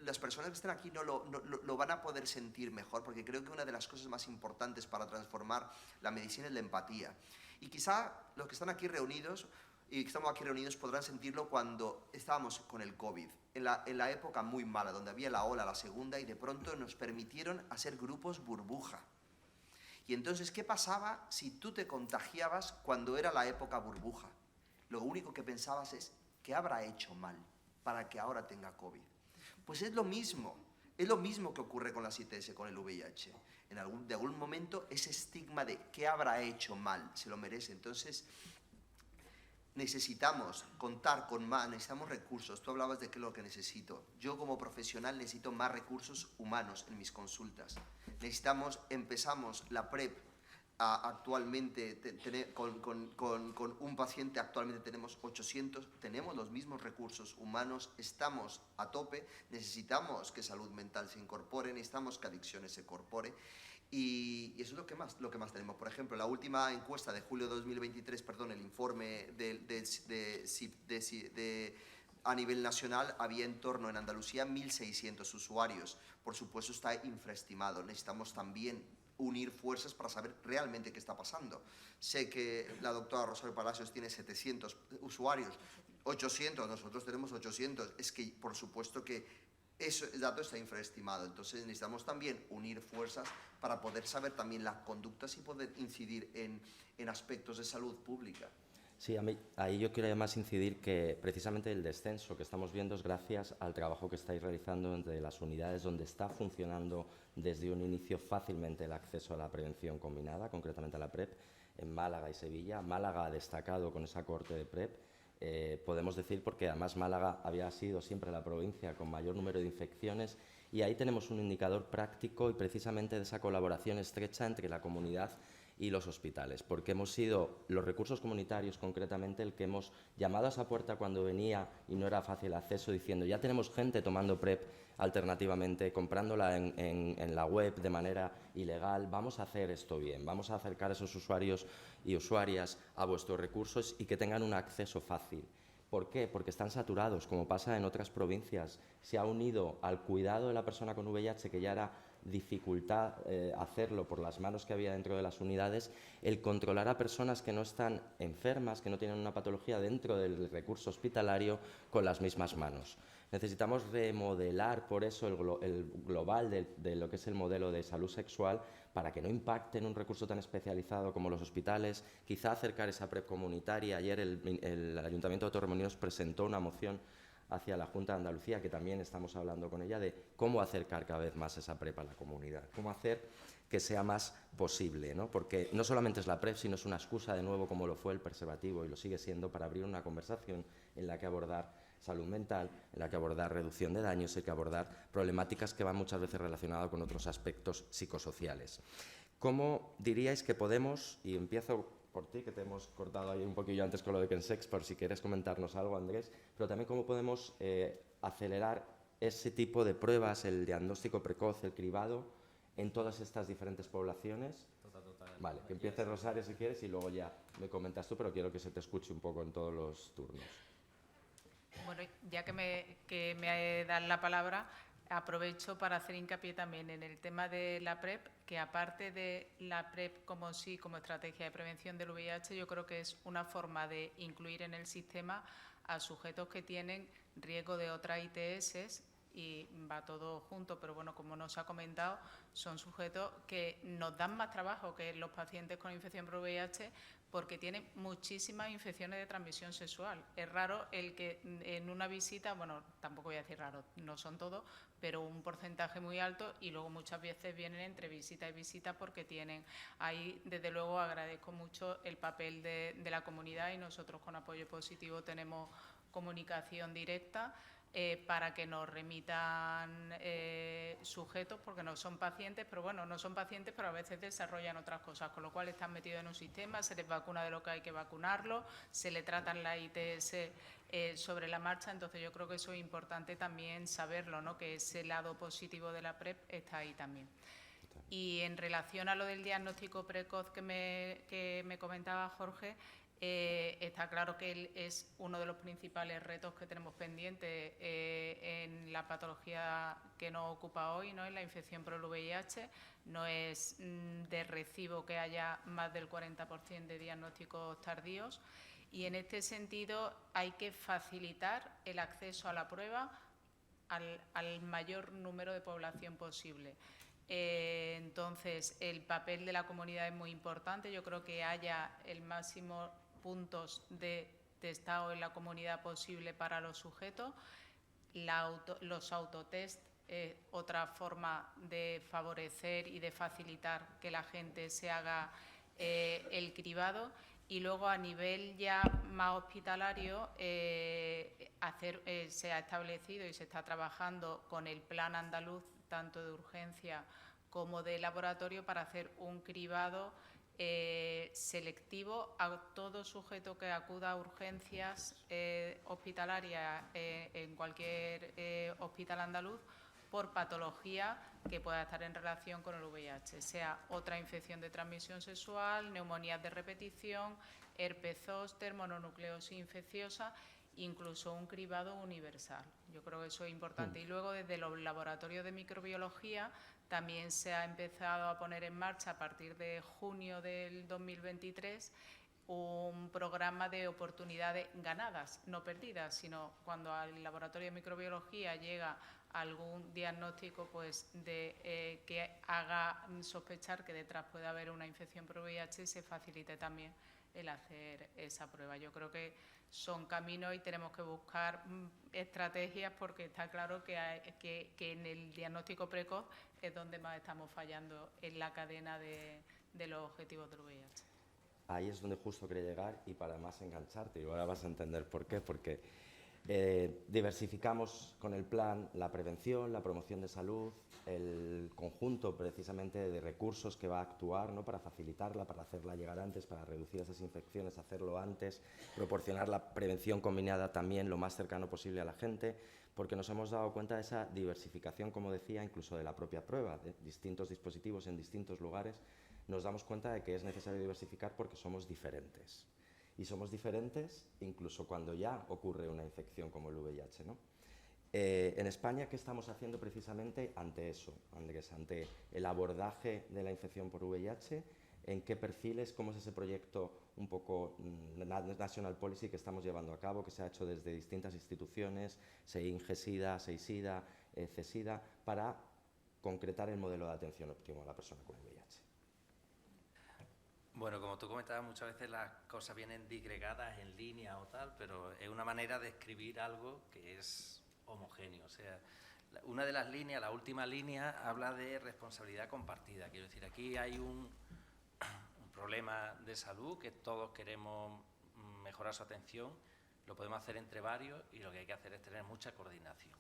las personas que estén aquí no lo van a poder sentir mejor, porque creo que una de las cosas más importantes para transformar la medicina es la empatía. Y quizá los que están aquí reunidos y que estamos aquí reunidos podrán sentirlo cuando estábamos con el COVID, en la época muy mala, donde había la ola, la segunda, y de pronto nos permitieron hacer grupos burbuja. Y entonces, ¿qué pasaba si tú te contagiabas cuando era la época burbuja? Lo único que pensabas es, ¿qué habrá hecho mal para que ahora tenga COVID? Pues es lo mismo que ocurre con la ITS, con el VIH. De algún momento ese estigma de ¿qué habrá hecho mal? Se lo merece. Entonces necesitamos contar con más, necesitamos recursos. Tú hablabas de qué es lo que necesito. Yo como profesional necesito más recursos humanos en mis consultas. Empezamos la PrEP actualmente con un paciente, actualmente tenemos 800, tenemos los mismos recursos humanos, estamos a tope, necesitamos que salud mental se incorpore, necesitamos que adicciones se incorpore, y eso es lo que más tenemos. Por ejemplo, la última encuesta de julio de 2023, el informe a nivel nacional, había en torno en Andalucía 1.600 usuarios. Por supuesto está infraestimado, necesitamos también unir fuerzas para saber realmente qué está pasando. Sé que la doctora Rosario Palacios tiene 700 usuarios, 800, nosotros tenemos 800. Es que, por supuesto que el dato está infraestimado. Entonces necesitamos también unir fuerzas para poder saber también las conductas y poder incidir en aspectos de salud pública. Sí, ahí yo quiero además incidir que precisamente el descenso que estamos viendo es gracias al trabajo que estáis realizando entre las unidades donde está funcionando desde un inicio fácilmente el acceso a la prevención combinada, concretamente a la PrEP, en Málaga y Sevilla. Málaga ha destacado con esa cohorte de PrEP, podemos decir, porque además Málaga había sido siempre la provincia con mayor número de infecciones, y ahí tenemos un indicador práctico y precisamente de esa colaboración estrecha entre la comunidad y los hospitales, porque hemos sido los recursos comunitarios concretamente el que hemos llamado a esa puerta cuando venía y no era fácil acceso, diciendo ya tenemos gente tomando PrEP alternativamente, comprándola en la web de manera ilegal, vamos a hacer esto bien, vamos a acercar a esos usuarios y usuarias a vuestros recursos y que tengan un acceso fácil. ¿Por qué? Porque están saturados, como pasa en otras provincias. Se ha unido al cuidado de la persona con VIH, que ya era dificultad hacerlo por las manos que había dentro de las unidades, el controlar a personas que no están enfermas, que no tienen una patología dentro del recurso hospitalario con las mismas manos. Necesitamos remodelar por eso el global de lo que es el modelo de salud sexual para que no impacte en un recurso tan especializado como los hospitales, quizá acercar esa PrEP comunitaria. Ayer el Ayuntamiento de Torremolinos presentó una moción hacia la Junta de Andalucía, que también estamos hablando con ella, de cómo acercar cada vez más esa PrEP a la comunidad, cómo hacer que sea más posible, ¿no? Porque no solamente es la PrEP, sino es una excusa, de nuevo, como lo fue el preservativo y lo sigue siendo, para abrir una conversación en la que abordar salud mental, en la que abordar reducción de daños, en la que abordar problemáticas que van muchas veces relacionadas con otros aspectos psicosociales. ¿Cómo diríais que podemos, y empiezo por ti, que te hemos cortado ahí un poquillo antes con lo de Kensex, por si quieres comentarnos algo, Andrés, pero también cómo podemos acelerar ese tipo de pruebas, el diagnóstico precoz, el cribado, en todas estas diferentes poblaciones? Vale, que empiece Rosario si quieres y luego ya me comentas tú, pero quiero que se te escuche un poco en todos los turnos. Bueno, ya que me das la palabra, aprovecho para hacer hincapié también en el tema de la PrEP, que aparte de la PrEP como estrategia de prevención del VIH, yo creo que es una forma de incluir en el sistema a sujetos que tienen riesgo de otras ITS, y va todo junto, pero bueno, como nos ha comentado, son sujetos que nos dan más trabajo que los pacientes con infección por VIH, porque tienen muchísimas infecciones de transmisión sexual. Es raro el que en una visita, bueno, tampoco voy a decir raro, no son todos, pero un porcentaje muy alto, y luego muchas veces vienen entre visita y visita porque tienen. Ahí, desde luego, agradezco mucho el papel de la comunidad, y nosotros con Apoyo Positivo tenemos comunicación directa para que nos remitan sujetos, porque no son pacientes, pero bueno, no son pacientes, pero a veces desarrollan otras cosas, con lo cual están metidos en un sistema, se les vacuna de lo que hay que vacunarlo, se le tratan la ITS sobre la marcha. Entonces yo creo que eso es importante también saberlo, ¿no? Que ese lado positivo de la PrEP está ahí también. Y en relación a lo del diagnóstico precoz que me comentaba Jorge, está claro que él es uno de los principales retos que tenemos pendientes en la patología que nos ocupa hoy, ¿no? En la infección por el VIH. No es de recibo que haya más del 40% de diagnósticos tardíos, y en este sentido hay que facilitar el acceso a la prueba al mayor número de población posible. Entonces, el papel de la comunidad es muy importante. Yo creo que haya el máximo puntos de testado en la comunidad posible para los sujetos. Los autotest es otra forma de favorecer y de facilitar que la gente se haga el cribado. Y luego, a nivel ya más hospitalario, se ha establecido y se está trabajando con el plan andaluz, tanto de urgencia como de laboratorio, para hacer un cribado selectivo a todo sujeto que acuda a urgencias hospitalarias en cualquier hospital andaluz por patología que pueda estar en relación con el VIH, sea otra infección de transmisión sexual, neumonías de repetición, herpes zóster, mononucleosis infecciosa. incluso un cribado universal. Yo creo que eso es importante. Y luego desde los laboratorios de microbiología también se ha empezado a poner en marcha a partir de junio del 2023 un programa de oportunidades ganadas, no perdidas, sino cuando al laboratorio de microbiología llega algún diagnóstico pues que haga sospechar que detrás puede haber una infección por VIH, se facilite también el hacer esa prueba. Yo creo que son caminos y tenemos que buscar estrategias, porque está claro que en el diagnóstico precoz es donde más estamos fallando en la cadena de los objetivos del VIH. Ahí es donde justo quería llegar, y para más engancharte, y ahora vas a entender por qué, porque diversificamos con el plan la prevención, la promoción de salud, el conjunto precisamente de recursos que va a actuar, ¿no?, para facilitarla, para hacerla llegar antes, para reducir esas infecciones, hacerlo antes, proporcionar la prevención combinada también lo más cercano posible a la gente, porque nos hemos dado cuenta de esa diversificación, como decía, incluso de la propia prueba, de distintos dispositivos en distintos lugares. Nos damos cuenta de que es necesario diversificar porque somos diferentes. Y somos diferentes incluso cuando ya ocurre una infección como el VIH, ¿no? En España, ¿qué estamos haciendo precisamente ante eso? Ante el abordaje de la infección por VIH, ¿en qué perfiles? ¿Cómo es ese proyecto un poco National Policy que estamos llevando a cabo, que se ha hecho desde distintas instituciones, SEINGE-SIDA, SEISIDA, CESIDA, para concretar el modelo de atención óptimo a la persona con VIH? Bueno, como tú comentabas, muchas veces las cosas vienen disgregadas en línea o tal, pero es una manera de escribir algo que es homogéneo. O sea, una de las líneas, la última línea, habla de responsabilidad compartida. Quiero decir, aquí hay un problema de salud que todos queremos mejorar su atención, lo podemos hacer entre varios y lo que hay que hacer es tener mucha coordinación.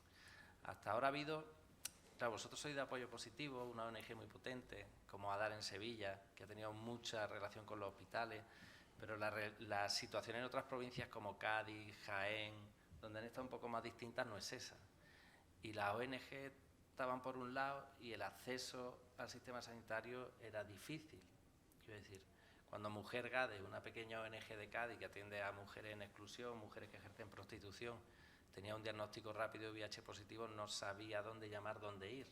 Hasta ahora ha habido... Claro, vosotros sois de Apoyo Positivo, una ONG muy potente, como ADAR en Sevilla, que ha tenido mucha relación con los hospitales, pero la situación en otras provincias como Cádiz, Jaén, donde han estado un poco más distintas, no es esa. Y las ONG estaban por un lado y el acceso al sistema sanitario era difícil. Quiero decir, cuando Mujer GADE, una pequeña ONG de Cádiz que atiende a mujeres en exclusión, mujeres que ejercen prostitución, tenía un diagnóstico rápido de VIH positivo, no sabía dónde llamar, dónde ir.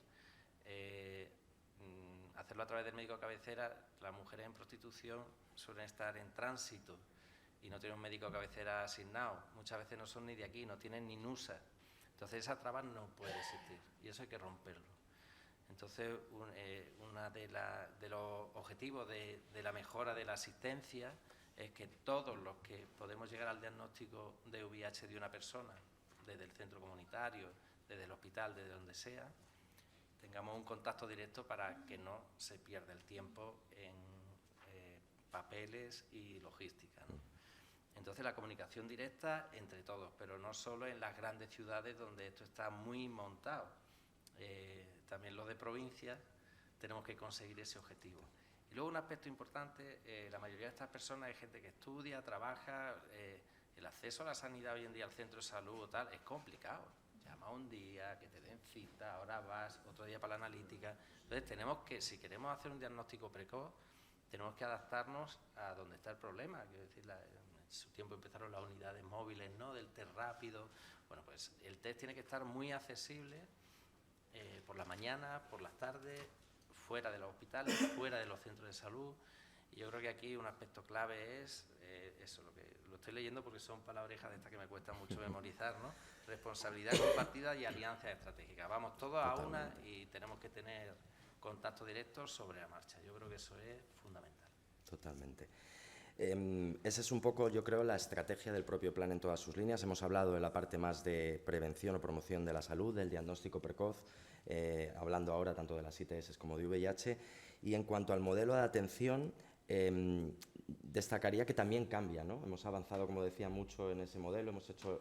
Hacerlo a través del médico de cabecera, las mujeres en prostitución suelen estar en tránsito y no tienen un médico de cabecera asignado. Muchas veces no son ni de aquí, no tienen ni NUSA. Entonces esa traba no puede existir y eso hay que romperlo. Entonces, uno de los objetivos de la mejora de la asistencia es que todos los que podemos llegar al diagnóstico de VIH de una persona, desde el centro comunitario, desde el hospital, desde donde sea, tengamos un contacto directo para que no se pierda el tiempo en papeles y logística, ¿no? Entonces la comunicación directa entre todos, pero no solo en las grandes ciudades donde esto está muy montado. También los de provincias tenemos que conseguir ese objetivo. Y luego un aspecto importante, la mayoría de estas personas es gente que estudia, trabaja, el acceso a la sanidad hoy en día al centro de salud o tal es complicado. Llama un día, que te den cita, ahora vas, otro día para la analítica. Entonces tenemos que, si queremos hacer un diagnóstico precoz, tenemos que adaptarnos a donde está el problema. Quiero decir, en su tiempo empezaron las unidades móviles, ¿no?, del test rápido. Bueno, pues el test tiene que estar muy accesible por la mañana, por las tardes, fuera de los hospitales, fuera de los centros de salud. Y yo creo que aquí un aspecto clave es eso, lo estoy leyendo porque son palabrejas de estas que me cuesta mucho memorizar, ¿no? Responsabilidad compartida y alianzas estratégicas. Vamos todos a una y tenemos que tener contacto directo sobre la marcha. Yo creo que eso es fundamental. Totalmente. Esa es un poco, yo creo, la estrategia del propio plan en todas sus líneas. Hemos hablado de la parte más de prevención o promoción de la salud, del diagnóstico precoz, hablando ahora tanto de las ITS como de VIH. Y en cuanto al modelo de atención, destacaría que también cambia, ¿no? Hemos avanzado, como decía, mucho en ese modelo,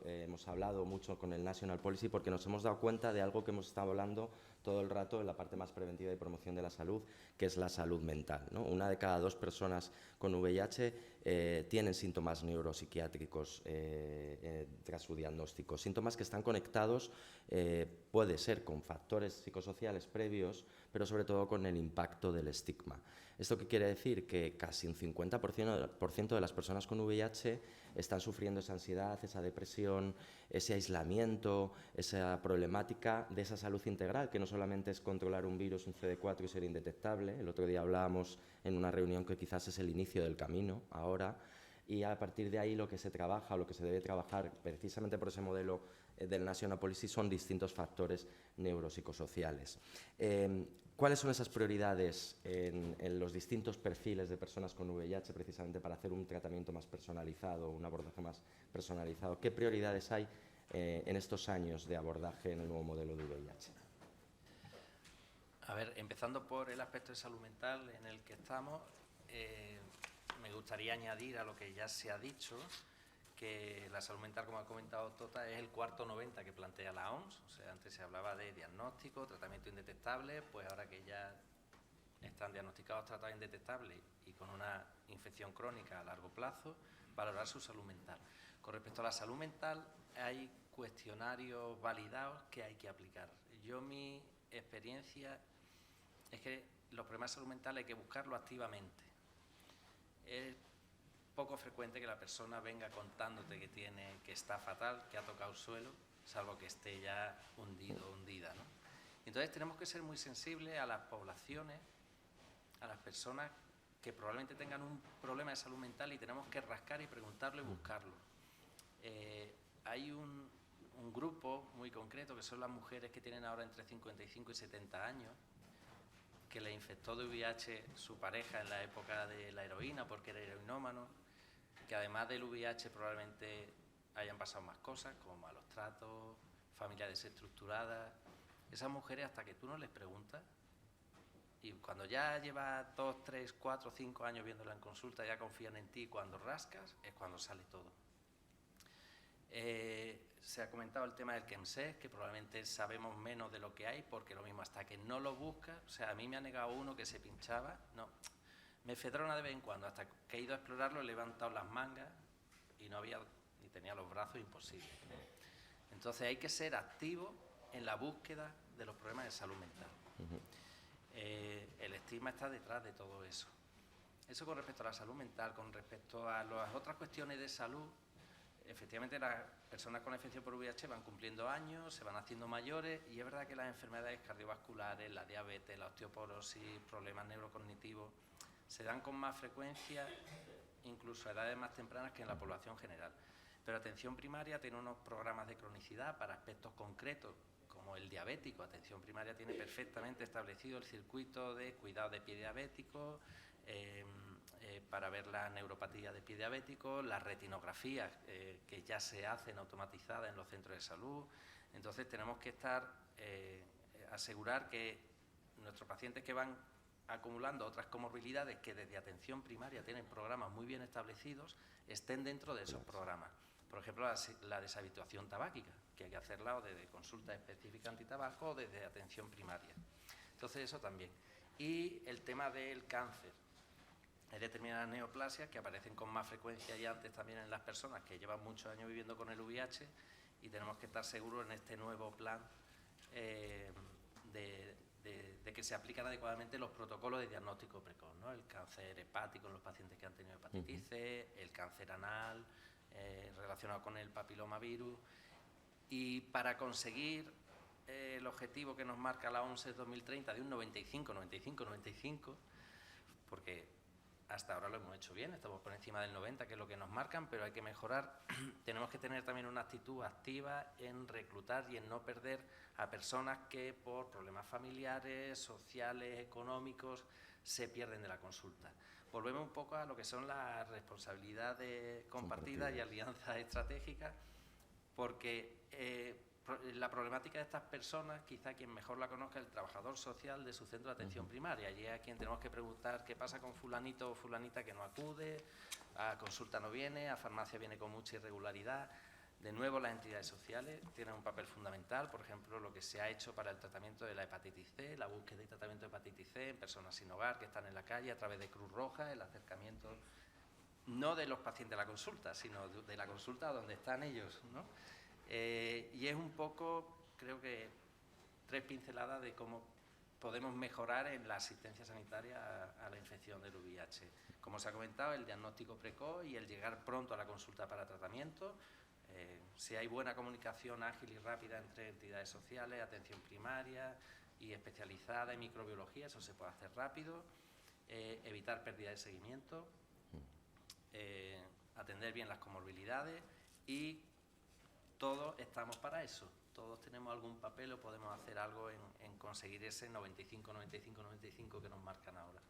hemos hablado mucho con el National Policy porque nos hemos dado cuenta de algo que hemos estado hablando todo el rato en la parte más preventiva y promoción de la salud, que es la salud mental, ¿no? 1 de cada 2 personas con VIH tienen síntomas neuropsiquiátricos tras su diagnóstico. Síntomas que están conectados, puede ser con factores psicosociales previos, pero sobre todo con el impacto del estigma. ¿Esto qué quiere decir? Que casi un 50% de las personas con VIH están sufriendo esa ansiedad, esa depresión, ese aislamiento, esa problemática de esa salud integral, que no solamente es controlar un virus, un CD4 y ser indetectable. El otro día hablábamos en una reunión que quizás es el inicio del camino ahora, y a partir de ahí lo que se trabaja o lo que se debe trabajar precisamente por ese modelo del National Policy son distintos factores neuropsicosociales. ¿Cuáles son esas prioridades en los distintos perfiles de personas con VIH precisamente para hacer un tratamiento más personalizado, un abordaje más personalizado? ¿Qué prioridades hay en estos años de abordaje en el nuevo modelo de VIH? A ver, empezando por el aspecto de salud mental en el que estamos, me gustaría añadir a lo que ya se ha dicho, que la salud mental, como ha comentado Tota, es el cuarto 90 que plantea la OMS. O sea, antes se hablaba de diagnóstico, tratamiento indetectable, pues ahora que ya están diagnosticados, tratados indetectables y con una infección crónica a largo plazo, valorar su salud mental. Con respecto a la salud mental, hay cuestionarios validados que hay que aplicar. Mi experiencia es que los problemas de salud mental hay que buscarlo activamente. Es poco frecuente que la persona venga contándote que está fatal, que ha tocado el suelo, salvo que esté ya hundido o hundida, ¿no? Entonces tenemos que ser muy sensibles a las poblaciones, a las personas que probablemente tengan un problema de salud mental, y tenemos que rascar y preguntarlo y buscarlo. Hay un grupo muy concreto, que son las mujeres que tienen ahora entre 55 y 70 años, que le infectó de VIH su pareja en la época de la heroína, porque era heroinómano, que además del VIH probablemente hayan pasado más cosas, como malos tratos, familias desestructuradas. Esas mujeres, hasta que tú no les preguntas, y cuando ya llevas 2, 3, 4, 5 años viéndola en consulta, ya confían en ti, y cuando rascas es cuando sale todo. Se ha comentado el tema del Chemsex, que probablemente sabemos menos de lo que hay, porque lo mismo, hasta que no lo buscas, o sea, a mí me ha negado uno que se pinchaba, no, mefedrona de vez en cuando, hasta que he ido a explorarlo, he levantado las mangas y no había, y tenía los brazos imposibles. Entonces hay que ser activo en la búsqueda de los problemas de salud mental. El estigma está detrás de todo eso. Eso con respecto a la salud mental. Con respecto a las otras cuestiones de salud, efectivamente las personas con infección por VIH van cumpliendo años, se van haciendo mayores, y es verdad que las enfermedades cardiovasculares, la diabetes, la osteoporosis, problemas neurocognitivos, se dan con más frecuencia, incluso a edades más tempranas, que en la población general. Pero atención primaria tiene unos programas de cronicidad para aspectos concretos, como el diabético. Atención primaria tiene perfectamente establecido el circuito de cuidado de pie diabético, para ver la neuropatía de pie diabético, las retinografías que ya se hacen automatizadas en los centros de salud. Entonces tenemos que asegurar que nuestros pacientes que van acumulando otras comorbilidades, que desde atención primaria tienen programas muy bien establecidos, estén dentro de esos programas. Por ejemplo, la deshabituación tabáquica, que hay que hacerla o desde consulta específica antitabaco o desde atención primaria. Entonces eso también. Y el tema del cáncer. Hay determinadas neoplasias que aparecen con más frecuencia y antes también en las personas que llevan muchos años viviendo con el VIH, y tenemos que estar seguros en este nuevo plan de que se aplican adecuadamente los protocolos de diagnóstico precoz, ¿no? El cáncer hepático en los pacientes que han tenido hepatitis C, el cáncer anal relacionado con el papilomavirus. Y para conseguir el objetivo que nos marca la OMS 2030 de un 95, porque hasta ahora lo hemos hecho bien, estamos por encima del 90, que es lo que nos marcan, pero hay que mejorar. Tenemos que tener también una actitud activa en reclutar y en no perder a personas que por problemas familiares, sociales, económicos, se pierden de la consulta. Volvemos un poco a lo que son las responsabilidades compartidas y alianzas estratégicas, porque la problemática de estas personas, quizá quien mejor la conozca, es el trabajador social de su centro de atención primaria. Allí es a quien tenemos que preguntar qué pasa con fulanito o fulanita que no acude, a consulta no viene, a farmacia viene con mucha irregularidad. De nuevo, las entidades sociales tienen un papel fundamental. Por ejemplo, lo que se ha hecho para el tratamiento de la hepatitis C, la búsqueda y tratamiento de hepatitis C en personas sin hogar que están en la calle a través de Cruz Roja, el acercamiento no de los pacientes a la consulta, sino de la consulta donde están ellos, ¿no? Y es un poco, creo que, 3 pinceladas de cómo podemos mejorar en la asistencia sanitaria a la infección del VIH. Como se ha comentado, el diagnóstico precoz y el llegar pronto a la consulta para tratamiento. Si hay buena comunicación ágil y rápida entre entidades sociales, atención primaria y especializada en microbiología, eso se puede hacer rápido. Evitar pérdida de seguimiento, atender bien las comorbilidades y todos estamos para eso. Todos tenemos algún papel o podemos hacer algo en conseguir ese 95, 95, 95 que nos marcan ahora.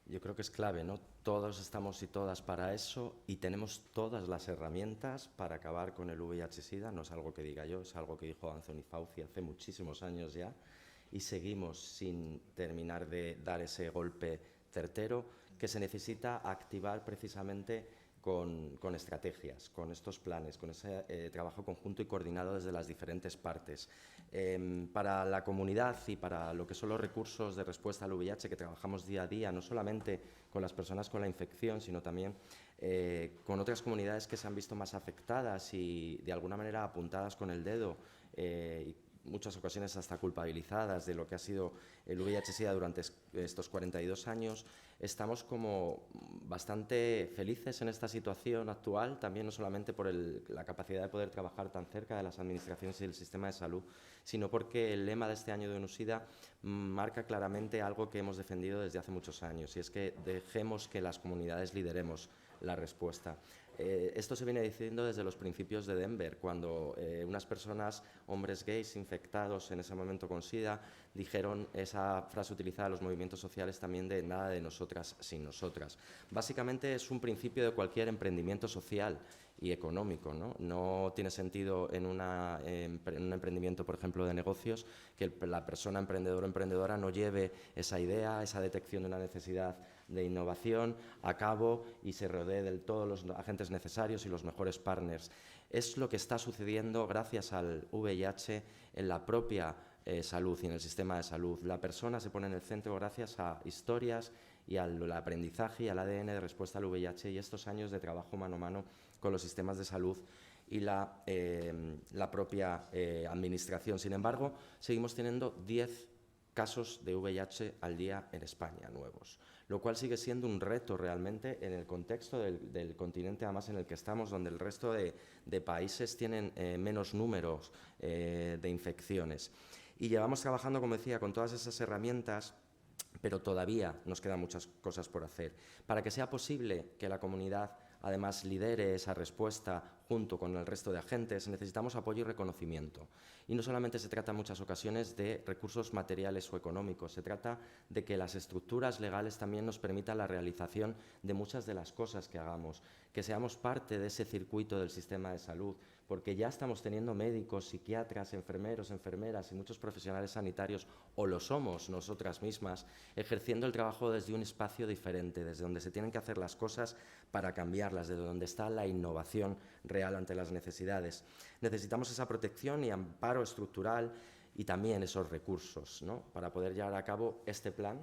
Yo creo que es clave, ¿no? Todos estamos y todas para eso y tenemos todas las herramientas para acabar con el VIH-Sida. No es algo que diga yo, es algo que dijo Anthony Fauci hace muchísimos años ya y seguimos sin terminar de dar ese golpe certero que se necesita activar precisamente con estrategias, con estos planes, con ese trabajo conjunto y coordinado desde las diferentes partes. Para la comunidad y para lo que son los recursos de respuesta al VIH que trabajamos día a día, no solamente con las personas con la infección, sino también con otras comunidades que se han visto más afectadas y de alguna manera apuntadas con el dedo, y muchas ocasiones hasta culpabilizadas de lo que ha sido el VIH-Sida durante estos 42 años, estamos como bastante felices en esta situación actual, también no solamente por la capacidad de poder trabajar tan cerca de las administraciones y del sistema de salud, sino porque el lema de este año de UNUSIDA marca claramente algo que hemos defendido desde hace muchos años, y es que dejemos que las comunidades lideremos la respuesta. Esto se viene diciendo desde los principios de Denver, cuando unas personas, hombres gays infectados en ese momento con SIDA, dijeron esa frase utilizada en los movimientos sociales también de nada de nosotras sin nosotras. Básicamente es un principio de cualquier emprendimiento social y económico, ¿no? No tiene sentido en un emprendimiento, por ejemplo, de negocios, que la persona emprendedor o emprendedora no lleve esa idea, esa detección de una necesidad de innovación a cabo y se rodee de todos los agentes necesarios y los mejores partners. Es lo que está sucediendo gracias al VIH en la propia salud y en el sistema de salud. La persona se pone en el centro gracias a historias y al aprendizaje y al ADN de respuesta al VIH y estos años de trabajo mano a mano con los sistemas de salud y la propia administración. Sin embargo, seguimos teniendo 10 casos de VIH al día en España, nuevos, lo cual sigue siendo un reto realmente en el contexto del continente, además en el que estamos, donde el resto de países tienen menos números de infecciones. Y llevamos trabajando, como decía, con todas esas herramientas, pero todavía nos quedan muchas cosas por hacer. Para que sea posible que la comunidad además lidere esa respuesta junto con el resto de agentes, necesitamos apoyo y reconocimiento. Y no solamente se trata en muchas ocasiones de recursos materiales o económicos, se trata de que las estructuras legales también nos permitan la realización de muchas de las cosas que hagamos, que seamos parte de ese circuito del sistema de salud, porque ya estamos teniendo médicos, psiquiatras, enfermeros, enfermeras y muchos profesionales sanitarios, o lo somos nosotras mismas, ejerciendo el trabajo desde un espacio diferente, desde donde se tienen que hacer las cosas para cambiarlas, desde donde está la innovación real ante las necesidades. Necesitamos esa protección y amparo estructural y también esos recursos, ¿no?, para poder llevar a cabo este plan,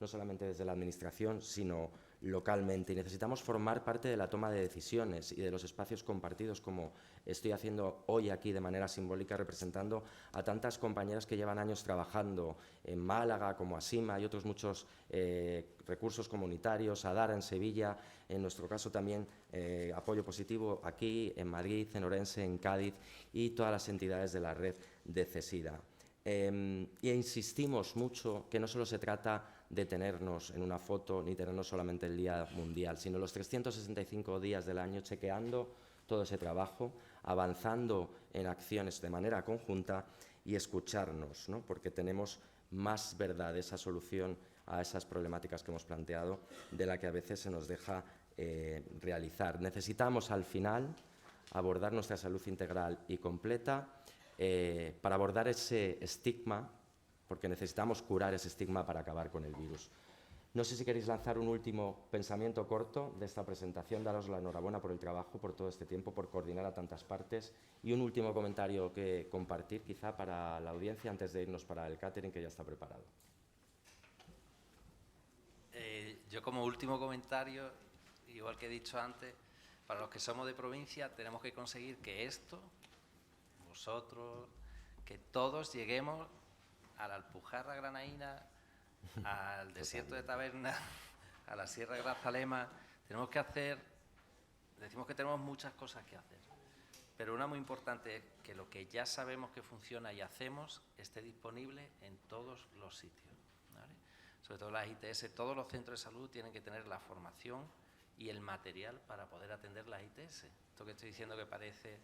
no solamente desde la Administración, sino localmente. Y necesitamos formar parte de la toma de decisiones y de los espacios compartidos, como estoy haciendo hoy aquí de manera simbólica, representando a tantas compañeras que llevan años trabajando en Málaga, como Asima y otros muchos recursos comunitarios, Adara en Sevilla, en nuestro caso también apoyo positivo aquí en Madrid, en Orense, en Cádiz y todas las entidades de la red de CESIDA. Y insistimos mucho que no solo se trata de tenernos en una foto ni tenernos solamente el Día Mundial, sino los 365 días del año chequeando todo ese trabajo, avanzando en acciones de manera conjunta y escucharnos, ¿no?, porque tenemos más verdad, esa solución a esas problemáticas que hemos planteado, de la que a veces se nos deja realizar. Necesitamos al final abordar nuestra salud integral y completa para abordar ese estigma, porque necesitamos curar ese estigma para acabar con el virus. No sé si queréis lanzar un último pensamiento corto de esta presentación, daros la enhorabuena por el trabajo, por todo este tiempo, por coordinar a tantas partes, y un último comentario que compartir quizá para la audiencia antes de irnos para el catering, que ya está preparado. Yo como último comentario igual que he dicho antes, para los que somos de provincia tenemos que conseguir que esto, vosotros, que todos lleguemos a la Alpujarra Granaína, al desierto de Taberna, a la Sierra de Grazalema. Tenemos que hacer, decimos que tenemos muchas cosas que hacer, pero una muy importante es que lo que ya sabemos que funciona y hacemos esté disponible en todos los sitios, ¿vale? Sobre todo las ITS, todos los centros de salud tienen que tener la formación y el material para poder atender las ITS. Esto que estoy diciendo que parece,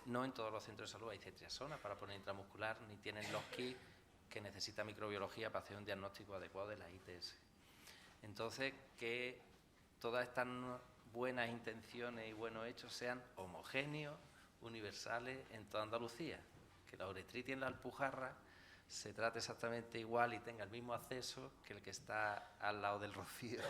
no en todos los centros de salud hay cetriaxona para poner intramuscular, ni tienen los kits que necesita microbiología para hacer un diagnóstico adecuado de las ITS. Entonces, que todas estas buenas intenciones y buenos hechos sean homogéneos, universales en toda Andalucía. Que la uretritis en la Alpujarra se trate exactamente igual y tenga el mismo acceso que el que está al lado del Rocío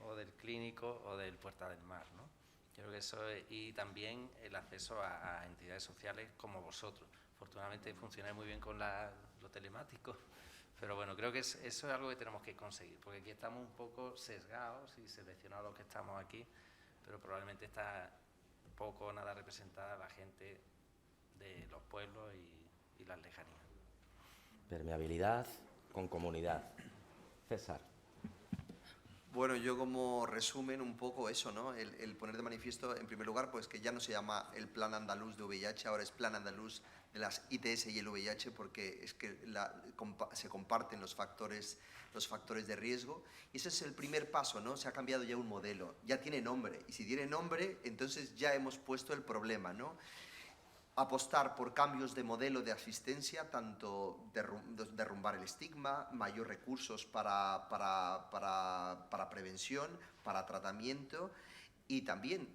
o del Clínico o del Puerta del Mar, ¿no? Creo que eso es, y también el acceso a entidades sociales como vosotros. Afortunadamente funcionáis muy bien con lo telemático, pero bueno, creo que eso es algo que tenemos que conseguir, porque aquí estamos un poco sesgados y seleccionados los que estamos aquí, pero probablemente está poco o nada representada la gente de los pueblos y las lejanías. Permeabilidad con comunidad. César. Bueno, yo como resumen un poco eso, ¿no? El poner de manifiesto, en primer lugar, pues que ya no se llama el Plan Andaluz de VIH, ahora es Plan Andaluz de las ITS y el VIH, porque es que se comparten los factores de riesgo. Y ese es el primer paso, ¿no? Se ha cambiado ya un modelo, ya tiene nombre, y si tiene nombre, entonces ya hemos puesto el problema, ¿no? Apostar por cambios de modelo de asistencia, tanto derrumbar el estigma, mayor recursos para prevención, para tratamiento, y también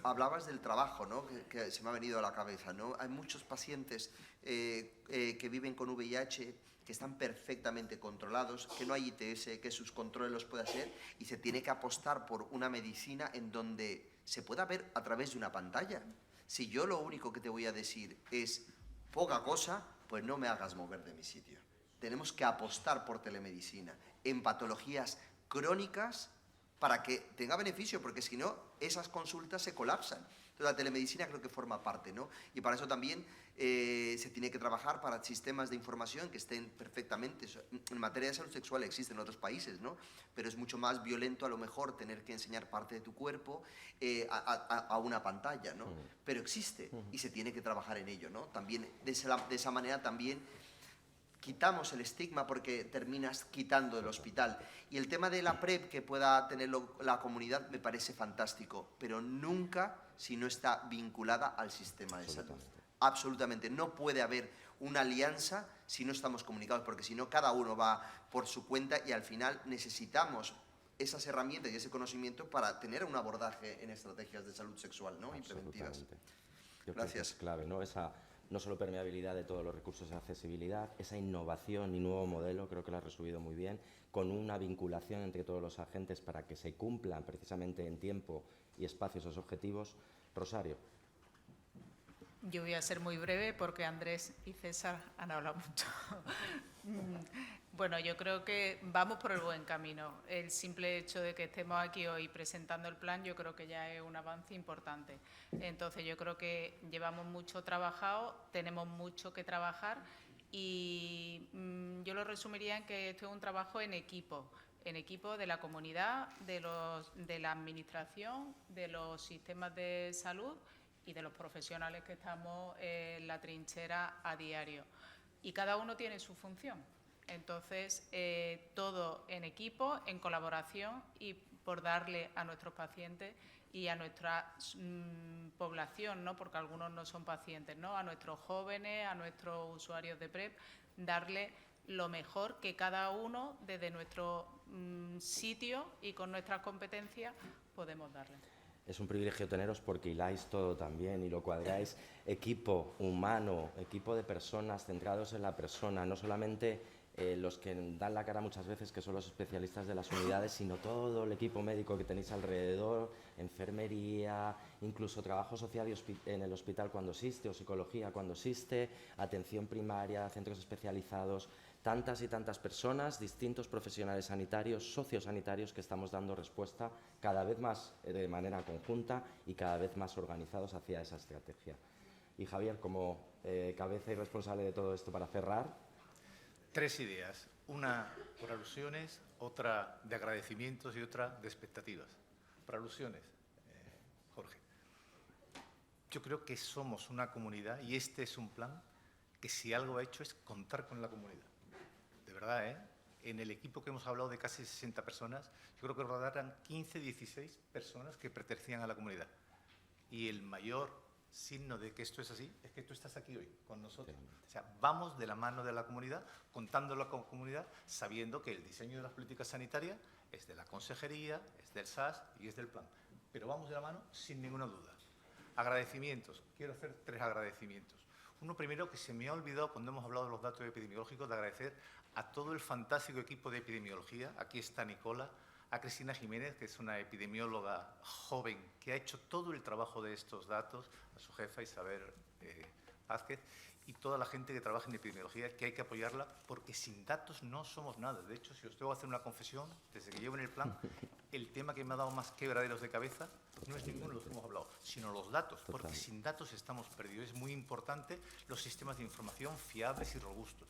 hablabas del trabajo, ¿no? que se me ha venido a la cabeza, ¿no? Hay muchos pacientes que viven con VIH que están perfectamente controlados, que no hay ITS, que sus controles los puede hacer, y se tiene que apostar por una medicina en donde se pueda ver a través de una pantalla. Si yo lo único que te voy a decir es poca cosa, pues no me hagas mover de mi sitio. Tenemos que apostar por telemedicina en patologías crónicas para que tenga beneficio, porque si no, esas consultas se colapsan. Entonces, la telemedicina creo que forma parte, ¿no? Y para eso también se tiene que trabajar para sistemas de información que estén perfectamente. En materia de salud sexual existen en otros países, ¿no? Pero es mucho más violento a lo mejor tener que enseñar parte de tu cuerpo a una pantalla, ¿no? Pero existe y se tiene que trabajar en ello, ¿no? También de esa manera también quitamos el estigma, porque terminas quitando el hospital. Y el tema de la PrEP que pueda tener la comunidad me parece fantástico, pero nunca si no está vinculada al sistema de salud. Absolutamente. No puede haber una alianza si no estamos comunicados, porque si no cada uno va por su cuenta y al final necesitamos esas herramientas y ese conocimiento para tener un abordaje en estrategias de salud sexual, ¿no? Y preventivas. Yo creo que es clave, ¿no? Esa no solo permeabilidad de todos los recursos de accesibilidad, esa innovación y nuevo modelo, creo que lo has resumido muy bien, con una vinculación entre todos los agentes para que se cumplan precisamente en tiempo y espacio esos objetivos. Rosario. Yo voy a ser muy breve porque Andrés y César han hablado mucho. Bueno, yo creo que vamos por el buen camino. El simple hecho de que estemos aquí hoy presentando el plan, yo creo que ya es un avance importante. Entonces, yo creo que llevamos mucho trabajado, tenemos mucho que trabajar y yo lo resumiría en que esto es un trabajo en equipo de la comunidad, de la administración, de los sistemas de salud y de los profesionales que estamos en la trinchera a diario. Y cada uno tiene su función. Entonces, todo en equipo, en colaboración y por darle a nuestros pacientes y a nuestra población, ¿no? Porque algunos no son pacientes, ¿no? A nuestros jóvenes, a nuestros usuarios de PrEP, darle lo mejor que cada uno desde nuestro sitio y con nuestras competencias podemos darle. Es un privilegio teneros porque hiláis todo también y lo cuadráis. Equipo humano, equipo de personas centrados en la persona, no solamente los que dan la cara muchas veces, que son los especialistas de las unidades, sino todo el equipo médico que tenéis alrededor, enfermería, incluso trabajo social en el hospital cuando existe, o psicología cuando existe, atención primaria, centros especializados. tantas y tantas personas, distintos profesionales sanitarios, sociosanitarios, que estamos dando respuesta cada vez más de manera conjunta y cada vez más organizados hacia esa estrategia. Y Javier, como cabeza y responsable de todo esto, para cerrar. 3 ideas, una por alusiones, otra de agradecimientos y otra de expectativas. Por alusiones, Jorge. Yo creo que somos una comunidad y este es un plan que si algo ha hecho es contar con la comunidad. De verdad, ¿eh? En el equipo que hemos hablado de casi 60 personas, yo creo que rodaran 15, 16 personas que pertenecían a la comunidad. Y el mayor signo de que esto es así es que tú estás aquí hoy con nosotros. O sea, vamos de la mano de la comunidad, contándolo con la comunidad, sabiendo que el diseño de las políticas sanitarias es de la consejería, es del SAS y es del plan. Pero vamos de la mano sin ninguna duda. Agradecimientos. Quiero hacer 3 agradecimientos. Uno primero, que se me ha olvidado cuando hemos hablado de los datos epidemiológicos, de agradecer a todo el fantástico equipo de epidemiología. Aquí está Nicola, a Cristina Jiménez, que es una epidemióloga joven que ha hecho todo el trabajo de estos datos, a su jefa Isabel Vázquez, y toda la gente que trabaja en epidemiología, que hay que apoyarla, porque sin datos no somos nada. De hecho, si os tengo que hacer una confesión, desde que llevo en el plan, el tema que me ha dado más quebraderos de cabeza no es ninguno de los que hemos hablado, sino los datos, porque sin datos estamos perdidos. Es muy importante los sistemas de información fiables y robustos.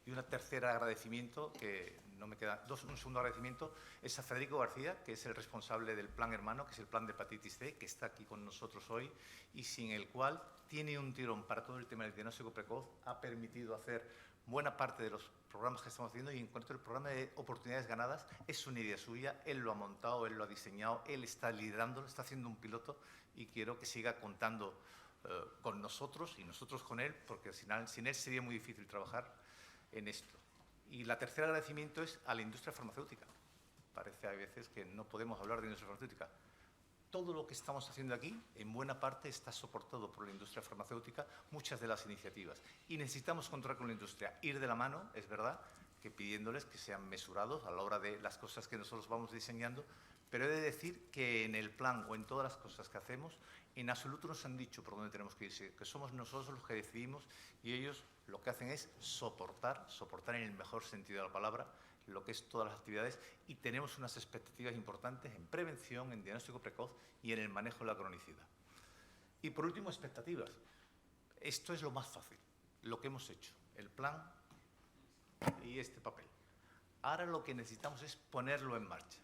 Y un tercer agradecimiento, que no me queda, un segundo agradecimiento, es a Federico García, que es el responsable del plan hermano, que es el plan de hepatitis C, que está aquí con nosotros hoy y sin el cual tiene un tirón para todo el tema del diagnóstico precoz, ha permitido hacer buena parte de los programas que estamos haciendo, y en cuanto al programa de oportunidades ganadas, es una idea suya, él lo ha montado, él lo ha diseñado, él está liderándolo, está haciendo un piloto y quiero que siga contando con nosotros y nosotros con él, porque al final sin él sería muy difícil trabajar en esto. Y la tercera agradecimiento es a la industria farmacéutica. Parece a veces que no podemos hablar de industria farmacéutica. Todo lo que estamos haciendo aquí, en buena parte, está soportado por la industria farmacéutica, muchas de las iniciativas. Y necesitamos contar con la industria, ir de la mano, es verdad, que pidiéndoles que sean mesurados a la hora de las cosas que nosotros vamos diseñando, pero he de decir que en el plan o en todas las cosas que hacemos, en absoluto nos han dicho por dónde tenemos que ir, que somos nosotros los que decidimos y ellos lo que hacen es soportar en el mejor sentido de la palabra, lo que es todas las actividades, y tenemos unas expectativas importantes en prevención, en diagnóstico precoz y en el manejo de la cronicidad. Y por último, expectativas. Esto es lo más fácil, lo que hemos hecho, el plan y este papel. Ahora lo que necesitamos es ponerlo en marcha.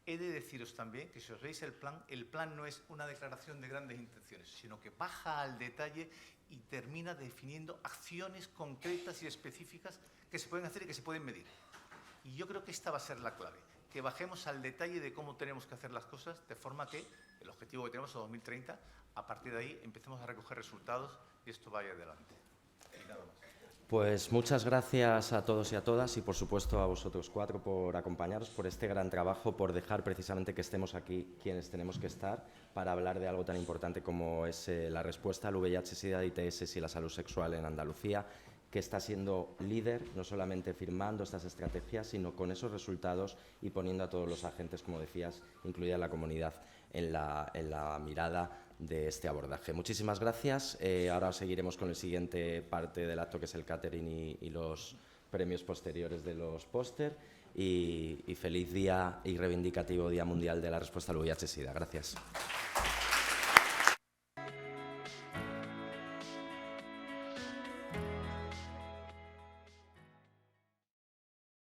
He de deciros también que si os veis el plan no es una declaración de grandes intenciones, sino que baja al detalle y termina definiendo acciones concretas y específicas que se pueden hacer y que se pueden medir. Y yo creo que esta va a ser la clave, que bajemos al detalle de cómo tenemos que hacer las cosas, de forma que el objetivo que tenemos es 2030, a partir de ahí empecemos a recoger resultados y esto vaya adelante. Y nada más. Pues muchas gracias a todos y a todas y, por supuesto, a vosotros 4 por acompañaros, por este gran trabajo, por dejar precisamente que estemos aquí quienes tenemos que estar para hablar de algo tan importante como es la respuesta al VIH-Sida, ITS y la salud sexual en Andalucía, que está siendo líder, no solamente firmando estas estrategias, sino con esos resultados y poniendo a todos los agentes, como decías, incluida la comunidad, en la mirada de este abordaje. Muchísimas gracias. Ahora seguiremos con la siguiente parte del acto, que es el catering y los premios posteriores de los póster. Y feliz día y reivindicativo Día Mundial de la Respuesta al VIH-Sida. Gracias.